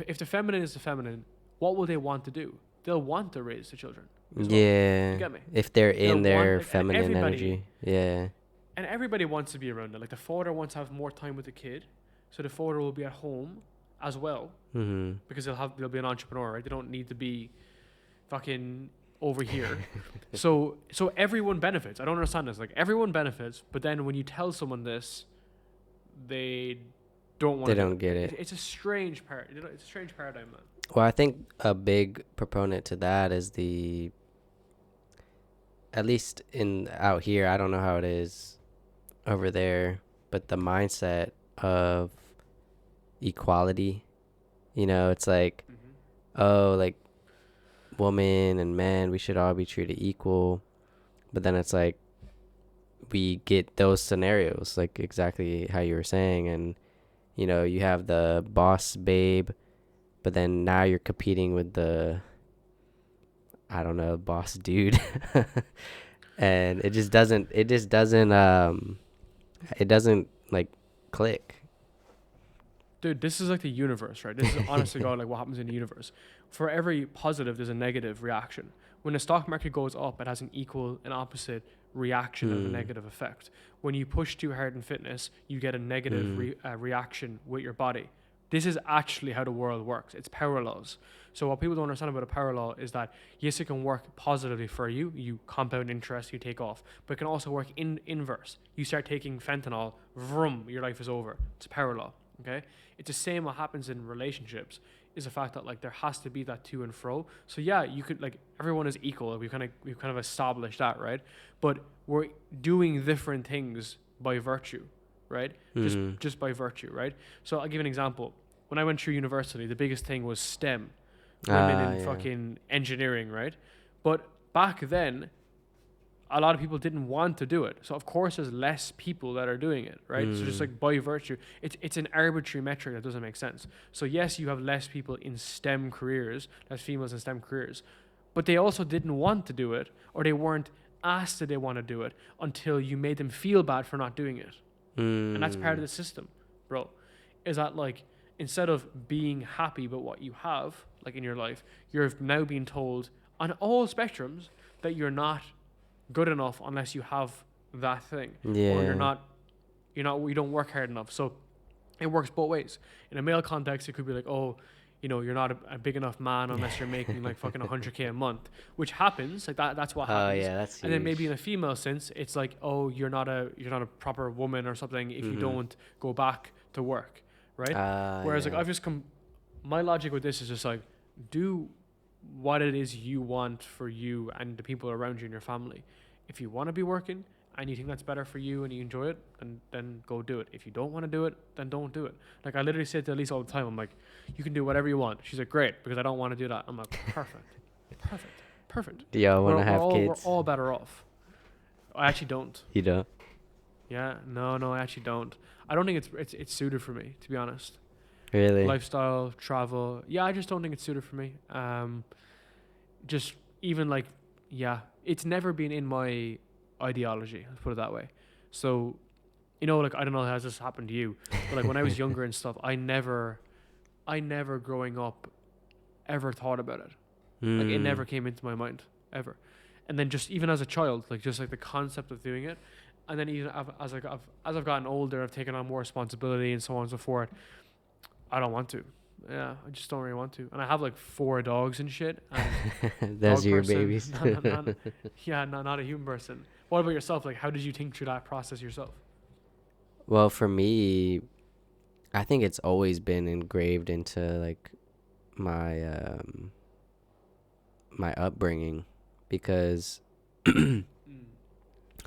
if the feminine is the feminine, what will they want to do? They'll want to raise the children. Yeah. You get me? If they're in their like, feminine energy. Yeah. And everybody wants to be around it. Like the father wants to have more time with the kid, so the father will be at home as well because they'll be an entrepreneur, right? They don't need to be fucking over here. so everyone benefits. I don't understand this. Like everyone benefits, but then when you tell someone this, they don't want. They don't get it. It's a strange it's a strange paradigm, man. Well, I think a big proponent to that is at least out here, I don't know how it is over there, but the mindset of equality. You know, it's like, oh, like woman and men, we should all be treated equal. But then it's like we get those scenarios, like exactly how you were saying, and you know, you have the boss babe, but then now you're competing with the, I don't know, boss dude. And it doesn't like click. Dude, this is like the universe, right? This is honestly God, like what happens in the universe. For every positive, there's a negative reaction. When the stock market goes up, it has an equal and opposite reaction of a negative effect. When you push too hard in fitness, you get a negative reaction with your body. This is actually how the world works. It's power laws. So what people don't understand about a power law is that yes, it can work positively for you. You compound interest, you take off, but it can also work in inverse. You start taking fentanyl, vroom, your life is over. It's a power law. Okay, it's the same. What happens in relationships is the fact that like there has to be that to and fro. So yeah, you could like everyone is equal. We've kind of established that, right? But we're doing different things by virtue, right? Just by virtue, right? So I'll give you an example. When I went through university, the biggest thing was STEM, women in fucking engineering, right? But back then, a lot of people didn't want to do it. So of course there's less people that are doing it, right? So just like by virtue, it's an arbitrary metric that doesn't make sense. So yes, you have less people in STEM careers, less females in STEM careers, but they also didn't want to do it, or they weren't asked that they want to do it until you made them feel bad for not doing it. And that's part of the system, bro. Is that like, instead of being happy about what you have, like in your life, you're now being told on all spectrums that you're not good enough unless you have that thing, or you don't work hard enough. So it works both ways. In a male context, it could be like, oh, you know, you're not a big enough man unless you're making like fucking 100K a month, which happens. Like that's what happens. Oh yeah, that's huge. And then maybe in a female sense, it's like, oh, you're not a proper woman or something if you don't go back to work, right? Whereas like I've just my logic with this is just like, do what it is you want for you and the people around you and your family. If you want to be working and you think that's better for you and you enjoy it, then go do it. If you don't want to do it, then don't do it. Like I literally say to Elise all the time, I'm like, you can do whatever you want. She's like, great, because I don't want to do that. I'm like, perfect. Do y'all want to have kids? We're all better off. I actually don't. You don't? Yeah, no, I actually don't. I don't think it's suited for me, to be honest. Really? Lifestyle, travel. Yeah, I just don't think it's suited for me. Just even like, yeah, it's never been in my ideology, let's put it that way. So, you know, like, I don't know, has this happened to you? But like when I was younger and stuff, I never growing up ever thought about it. Like it never came into my mind, ever. And then just even as a child, like just like the concept of doing it. And then even as I've gotten older, I've taken on more responsibility and so on and so forth. I don't want to. Yeah, I just don't really want to. And I have like 4 dogs and shit. And those are your babies. not a human person. What about yourself? Like, how did you think through that process yourself? Well, for me, I think it's always been engraved into like my my upbringing, because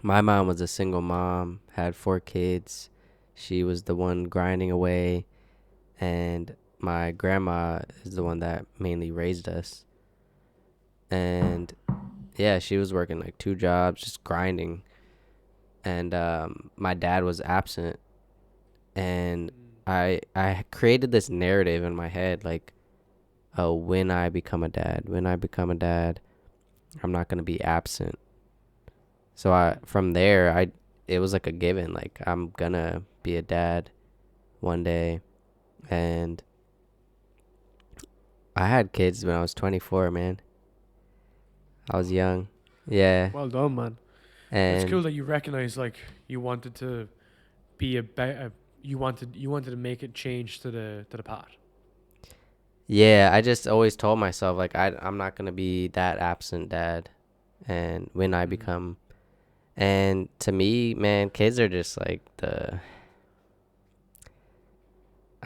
my mom was a single mom, had 4 kids. She was the one grinding away, and my grandma is the one that mainly raised us. And yeah, she was working like 2 jobs, just grinding. And my dad was absent. And I created this narrative in my head, like, oh, when I become a dad, I'm not going to be absent. So from there, it was like a given, like, I'm going to be a dad one day. And I had kids when I was 24, man. I was young. Yeah. Well done, man. And it's cool that you recognize, like, you wanted to be you wanted to make it change to the path. Yeah, I just always told myself, like, I'm not going to be that absent dad. And when I become, and to me, man, kids are just like I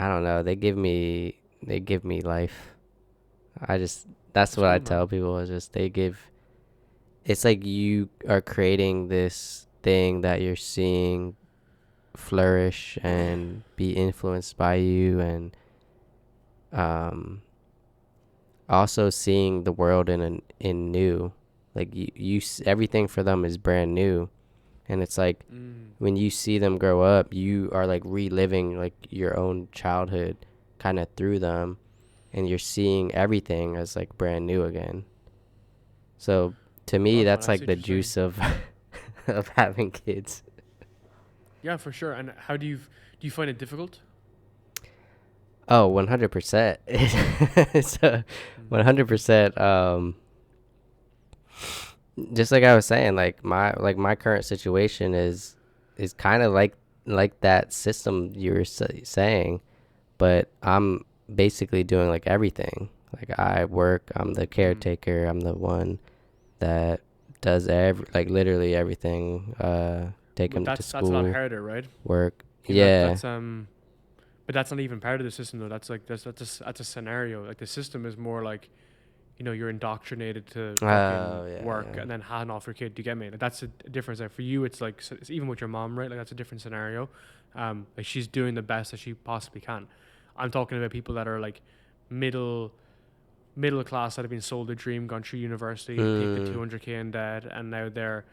don't know, they give me life. That's what I tell people, is just it's like you are creating this thing that you're seeing flourish and be influenced by you, and also seeing the world in new, like everything for them is brand new, and it's like when you see them grow up, you are like reliving like your own childhood kind of through them, and you're seeing everything as like brand new again. So to me, that's like the juice of of having kids. Yeah, for sure. And how do you find it difficult? Oh, 100%. It's 100%. Just like I was saying, like my current situation is kind of like that system you were saying, but I'm basically doing like everything. Like I work, I'm the caretaker, I'm the one that does literally everything. Take them to school. That's a lot harder, right? Work. That's but that's not even part of the system though. That's like that's a scenario. Like the system is more like, you're indoctrinated to work and then hand off your kid. Do you get me? Like that's a difference. Like for you, it's like it's even with your mom, right? Like that's a different scenario. Like she's doing the best that she possibly can. I'm talking about people that are like middle class that have been sold a dream, gone through university, paid the 200K in debt, and now they're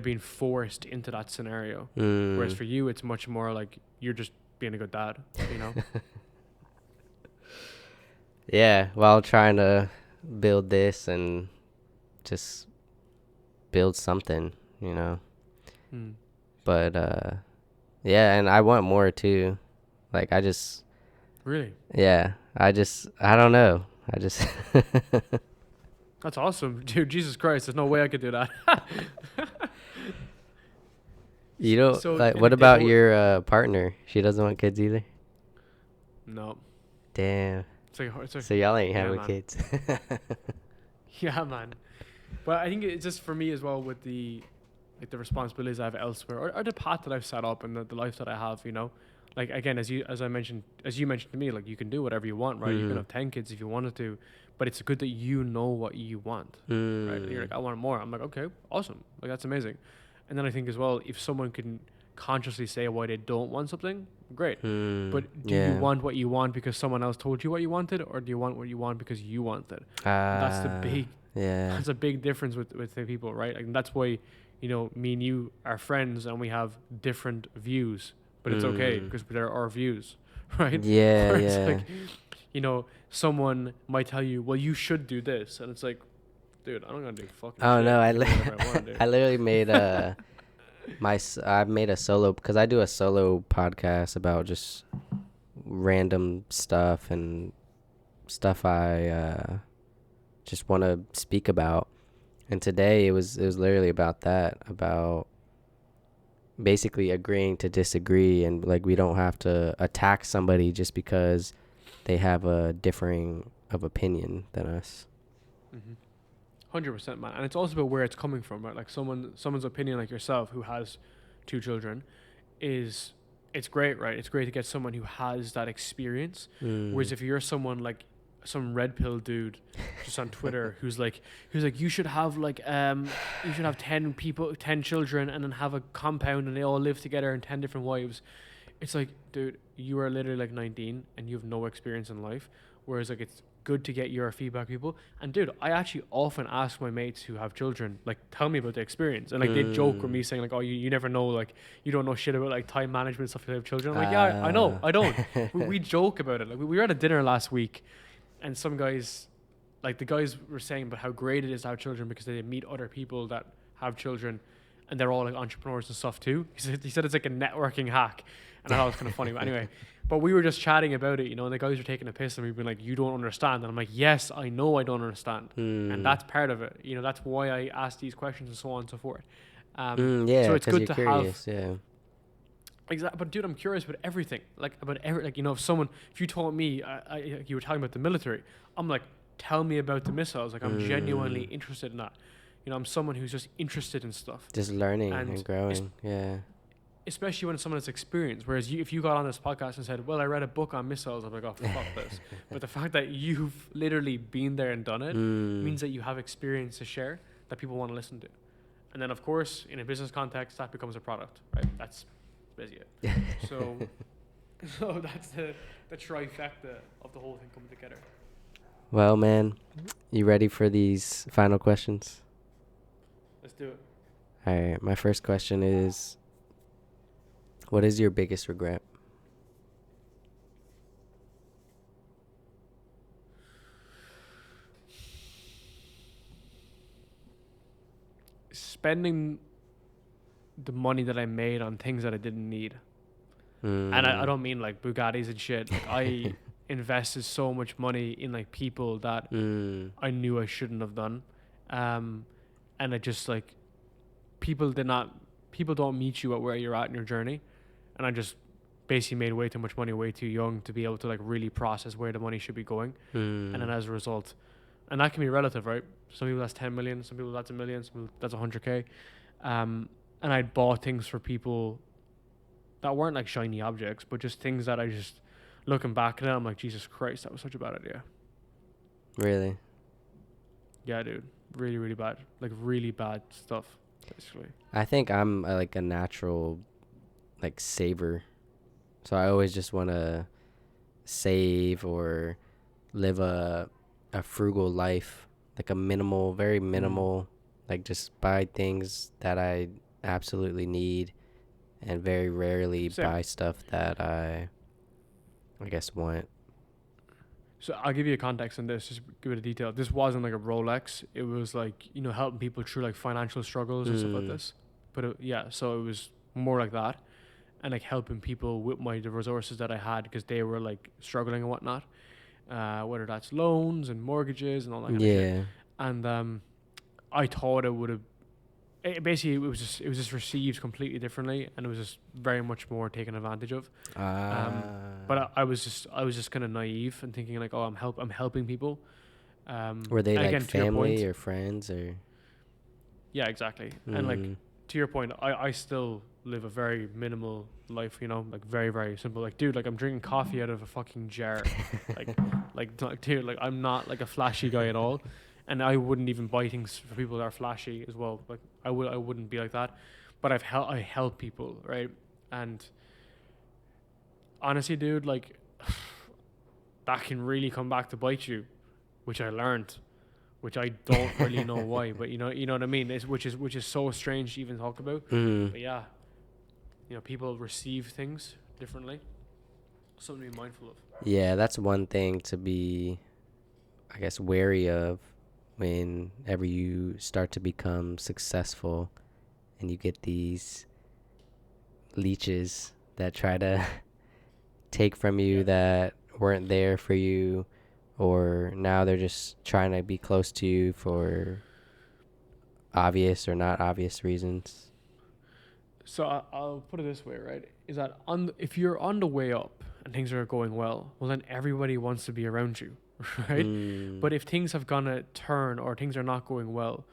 being forced into that scenario. Whereas for you, it's much more like you're just being a good dad, Yeah, while trying to build this and just build something, But yeah, and I want more too. Like I just really, yeah, I don't know. I just That's awesome, dude. Jesus Christ, there's no way I could do that. You know, so like, what about your partner? She doesn't want kids either? No. Damn. So y'all ain't having kids. Yeah, man. But I think it's just for me as well with the responsibilities I have elsewhere, or the path that I've set up and the life that I have, Like again, as you mentioned to me, like you can do whatever you want, right? You can have 10 kids if you wanted to, but it's good that you know what you want, right? And you're like, I want more. I'm like, okay, awesome. Like that's amazing. And then I think as well, if someone can consciously say why they don't want something, great. But do you want what you want because someone else told you what you wanted, or do you want what you want because you want it? That's a big difference with the people, right? Like that's why, me and you are friends and we have different views, but it's okay because they're our views, right? Yeah, it's like, someone might tell you, well, you should do this, and it's like, dude, I'm not gonna do fucking shit. No, I literally made I've made a solo, because I do a solo podcast about just random stuff and stuff I just want to speak about. And today it was literally about that, about basically agreeing to disagree, and like we don't have to attack somebody just because they have a differing of opinion than us. 100%, man. And it's also about where it's coming from, right? Like someone's opinion, like yourself, who has 2 children, it's great, right? It's great to get someone who has that experience. Whereas if you're someone like some red pill dude just on Twitter who's like you should have 10 children and then have a compound and they all live together and 10 different wives. It's like, dude, you are literally like 19 and you have no experience in life. Whereas like it's good to get your feedback, people. And dude, I actually often ask my mates who have children, like, tell me about the experience. And like they joke with me saying like, oh, you never know, like you don't know shit about like time management stuff if you have children. I'm like, yeah, I know, I don't. we joke about it. Like we were at a dinner last week and some guys, like the guys were saying about how great it is to have children because they meet other people that have children and they're all like entrepreneurs and stuff too. He said it's like a networking hack. And I thought it was kind of funny. But anyway, but we were just chatting about it, and the guys were taking a piss and we've been like, you don't understand. And I'm like, yes, I know I don't understand. And that's part of it. That's why I ask these questions and so on and so forth. So it's good to curious, have. Exactly. But dude, I'm curious about everything. Like if you told me, you were talking about the military, I'm like, tell me about the missiles. Like I'm genuinely interested in that. I'm someone who's just interested in stuff. Just learning and growing. Especially when someone has experience. Whereas if you got on this podcast and said, well, I read a book on missiles, I'm like, oh, fuck this. But the fact that you've literally been there and done it means that you have experience to share that people want to listen to. And then, of course, in a business context, that becomes a product, right? That's basically it. So that's the trifecta of the whole thing coming together. Well, man, you ready for these final questions? Let's do it. All right. My first question is, what is your biggest regret? Spending the money that I made on things that I didn't need. And I don't mean like Bugattis and shit. Like I invested so much money in like people that I knew I shouldn't have done. And I just like, people don't meet you at where you're at in your journey. And I just basically made way too much money way too young to be able to like really process where the money should be going. And then as a result, and that can be relative, right? Some people that's 10 million, some people that's 1 million, some people that's 100K. And I bought things for people that weren't like shiny objects, but just things that I just, looking back at it, I'm like, Jesus Christ, that was such a bad idea. Really? Yeah, dude. Really, really bad. Like really bad stuff, basically. I think I'm like a natural like saver. So I always just want to save or live a frugal life, like a minimal, very minimal, like just buy things that I absolutely need and very rarely Same. buy stuff that I guess want. So I'll give you a context on this, just give it a detail. This wasn't like a Rolex. It was like, you know, helping people through like financial struggles and stuff like this. But so it was more like that, and like helping people with the resources that I had, because they were like struggling and whatnot. Whether that's loans and mortgages and all that kind of shit. And I thought it would have, basically it was just received completely differently, and it was just very much more taken advantage of. But I was just kind of naive and thinking like, oh, I'm helping people. Were they like again, family or friends or? Yeah, exactly. And like to your point, I still live a very minimal life, you know, like very, very simple. Like, dude, like I'm drinking coffee out of a fucking jar. like dude, like I'm not like a flashy guy at all. And I wouldn't even buy things for people that are flashy as well. Like I wouldn't be like that. But I help people, right? And honestly, dude, like that can really come back to bite you, which I learned, which I don't really know why, but you know what I mean. Which is so strange to even talk about. But yeah, you know, people receive things differently. Something to be mindful of. Yeah, that's one thing to be, I guess, wary of whenever you start to become successful and you get these leeches that try to take from you that weren't there for you, or now they're just trying to be close to you for obvious or not obvious reasons. So I'll put it this way, right? Is that if you're on the way up and things are going well, well then everybody wants to be around you, right? But if things have gone a turn or things are not going well,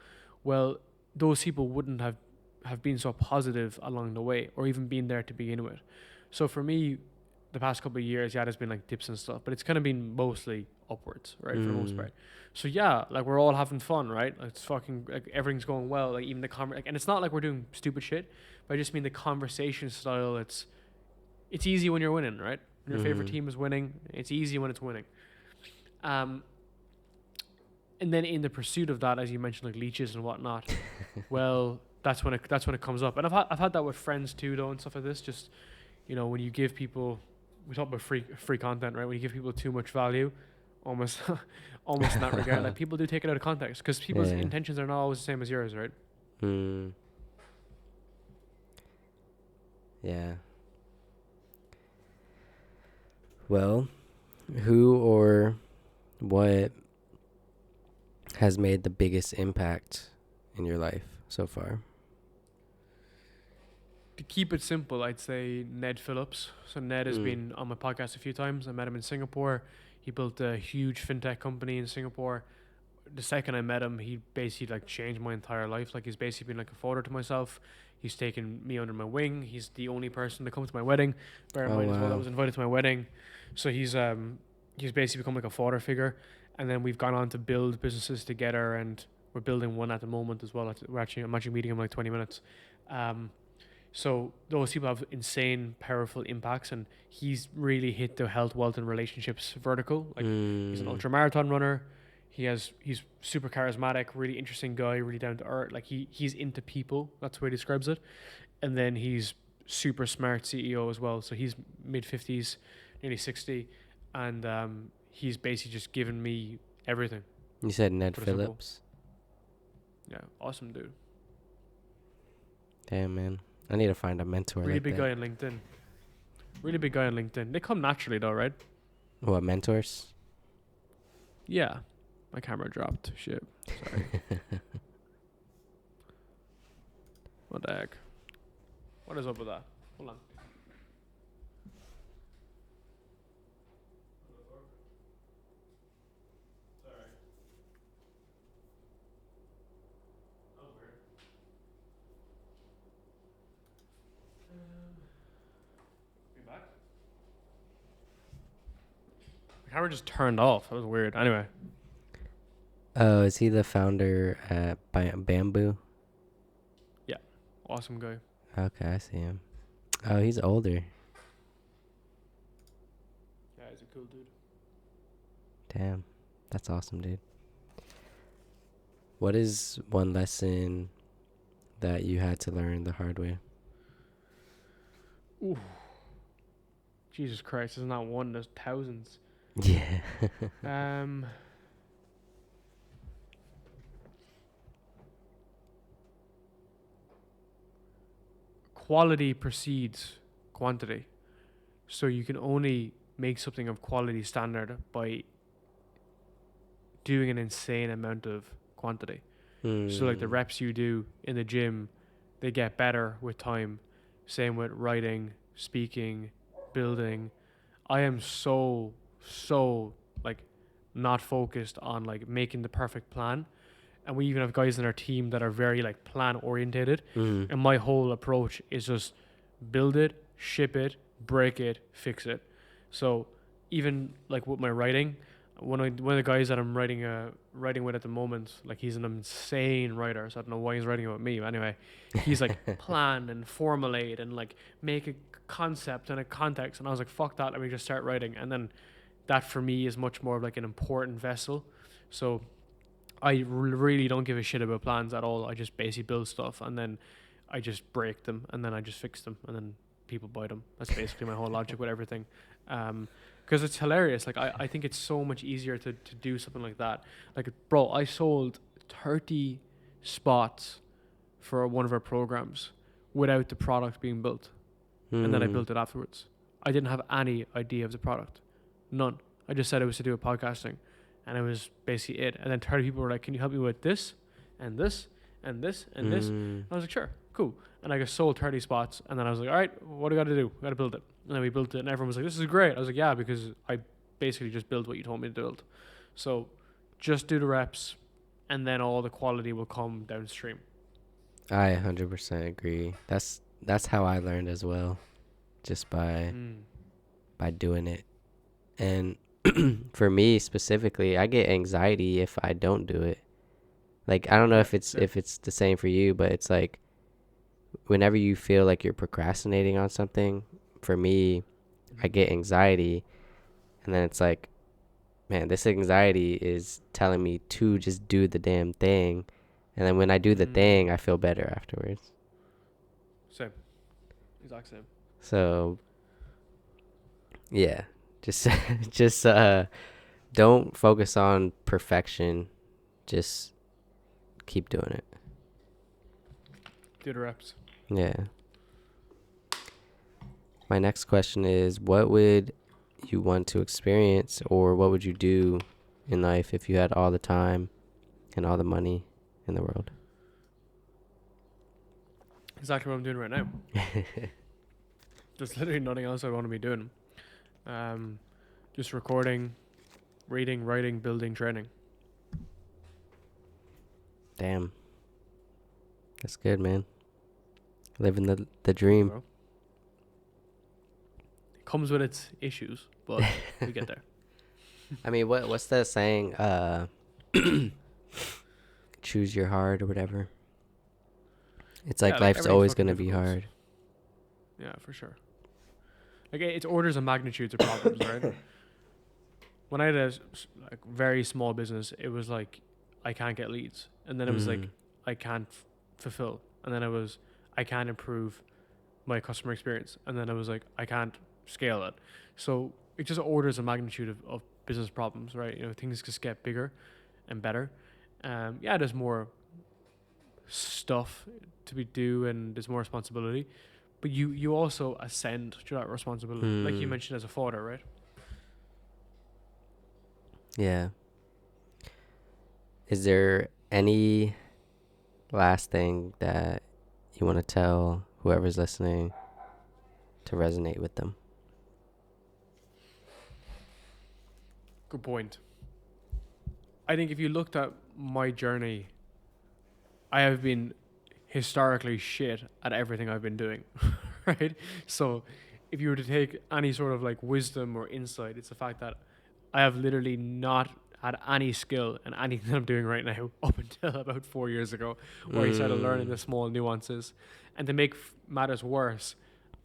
those people wouldn't have been so positive along the way, or even been there to begin with. So for me, the past couple of years, yeah, there's been like dips and stuff, but it's kind of been mostly upwards, right, for the most part. So yeah, like we're all having fun, right? Like, it's fucking like everything's going well. Like even the and it's not like we're doing stupid shit, but I just mean the conversation style. It's easy when you're winning, right? When your favorite team is winning, it's easy when it's winning. And then in the pursuit of that, as you mentioned, like leeches and whatnot, well, that's when it comes up. And I've had that with friends too, though, and stuff like this. Just, you know, when you give people, we talk about free content, right? When you give people too much value, almost in that regard, like people do take it out of context, because people's intentions are not always the same as yours, right? Yeah. Well, who or what has made the biggest impact in your life so far? To keep it simple, I'd say Ned Phillips. So Ned has been on my podcast a few times. I met him in Singapore. He built a huge fintech company in Singapore. The second I met him, he basically like changed my entire life. Like he's basically been like a father to myself. He's taken me under my wing. He's the only person to come to my wedding. Bear in mind as well, I was invited to my wedding. So he's basically become like a father figure. And then we've gone on to build businesses together, and we're building one at the moment as well. I'm actually meeting him in like 20 minutes. So those people have insane, powerful impacts, and he's really hit the health, wealth, and relationships vertical. Like he's an ultra marathon runner. He's super charismatic, really interesting guy, really down to earth. Like he's into people. That's the way he describes it. And then he's super smart CEO as well. So he's mid-50s, nearly 60, and he's basically just given me everything. You said Ned Phillips. Yeah, awesome dude. Damn, man. I need to find a mentor. Really like big that. guy on LinkedIn. Really big guy on LinkedIn. They come naturally though, right? What, mentors? Yeah. My camera dropped. Shit. Sorry. What the heck? What is up with that? Hold on. The camera just turned off. That was weird. Anyway. Oh, is he the founder at Bamboo? Yeah. Awesome guy. Okay, I see him. Oh, he's older. Yeah, he's a cool dude. Damn. That's awesome, dude. What is one lesson that you had to learn the hard way? Ooh. Jesus Christ, there's not one, there's thousands. Yeah. Quality precedes quantity. So you can only make something of quality standard by doing an insane amount of quantity. So like the reps you do in the gym, they get better with time. Same with writing, speaking, building. I am so like not focused on like making the perfect plan. And we even have guys in our team that are very like plan orientated. And my whole approach is just build it, ship it, break it, fix it. So even like with my writing, one of the guys that I'm writing with at the moment, like he's an insane writer, so I don't know why he's writing about me, but anyway, he's like plan and formulate and like make a concept and a context, and I was like, fuck that, let me just start writing. And then that for me is much more of like an important vessel. So I really don't give a shit about plans at all. I just basically build stuff and then I just break them and then I just fix them and then people buy them. That's basically my whole logic with everything. Because it's hilarious. Like I think it's so much easier to do something like that. Like, bro, I sold 30 spots for one of our programs without the product being built. And then I built it afterwards. I didn't have any idea of the product. None. I just said it was to do with podcasting. And it was basically it. And then 30 people were like, can you help me with this and this and this and this? And I was like, sure, cool. And I just sold 30 spots. And then I was like, all right, what do I got to do? I got to build it. And then we built it. And everyone was like, this is great. I was like, yeah, because I basically just built what you told me to build. So just do the reps and then all the quality will come downstream. I 100% agree. That's how I learned as well. Just by doing it. And for me specifically, I get anxiety if I don't do it. Like, I don't know if it's the same for you, but it's like whenever you feel like you're procrastinating on something, for me, I get anxiety, and then it's like, man, this anxiety is telling me to just do the damn thing, and then when I do the thing, I feel better afterwards. Same. Exact same. So yeah, just don't focus on perfection. Just keep doing it. Do the reps. Yeah. My next question is, what would you want to experience, or what would you do in life if you had all the time and all the money in the world? Exactly what I'm doing right now. There's literally nothing else I want to be doing. Just recording, reading, writing, building, training. Damn. That's good, man. Living the dream. Bro. It comes with its issues, but we get there. I mean, what's that saying? Choose your hard or whatever. It's like life's always going to be hard. Yeah, for sure. Like it's orders and magnitudes of problems, right? When I had a like very small business, it was like I can't get leads, and then it was like I can't fulfill, and then it was I can't improve my customer experience, and then it was like I can't scale it. So it just orders and magnitude of business problems, right? You know, things just get bigger and better. Yeah, there's more stuff to be do, and there's more responsibility, but you also ascend to that responsibility, like you mentioned as a father, right? Yeah. Is there any last thing that you want to tell whoever's listening to resonate with them? Good point. I think if you looked at my journey, I have been historically shit at everything I've been doing, right? So if you were to take any sort of like wisdom or insight, it's the fact that I have literally not had any skill in anything that I'm doing right now up until about 4 years ago, where I started learning the small nuances. And to make matters worse,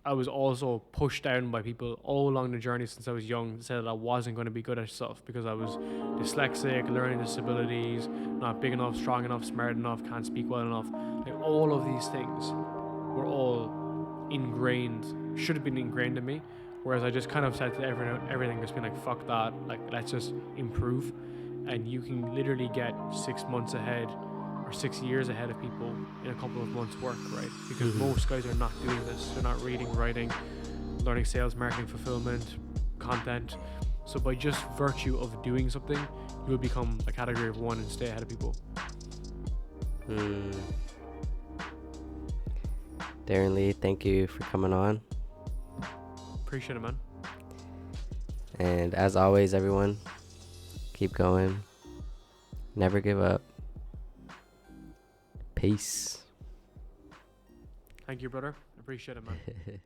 I was also pushed down by people all along the journey since I was young to say that I wasn't going to be good at stuff because I was dyslexic, learning disabilities, not big enough, strong enough, smart enough, can't speak well enough. Like all of these things were all ingrained, should have been ingrained in me. Whereas I just kind of said to everything, just been like, fuck that, like let's just improve. And you can literally get 6 months ahead or 6 years ahead of people in a couple of months' work, right? Because most guys are not doing this. They're not reading, writing, learning sales, marketing, fulfillment, content. So by just virtue of doing something, you will become a category of one and stay ahead of people. Darren Lee, thank you for coming on. Appreciate it, man. And as always, everyone, keep going. Never give up. Peace. Thank you, brother. Appreciate it, man.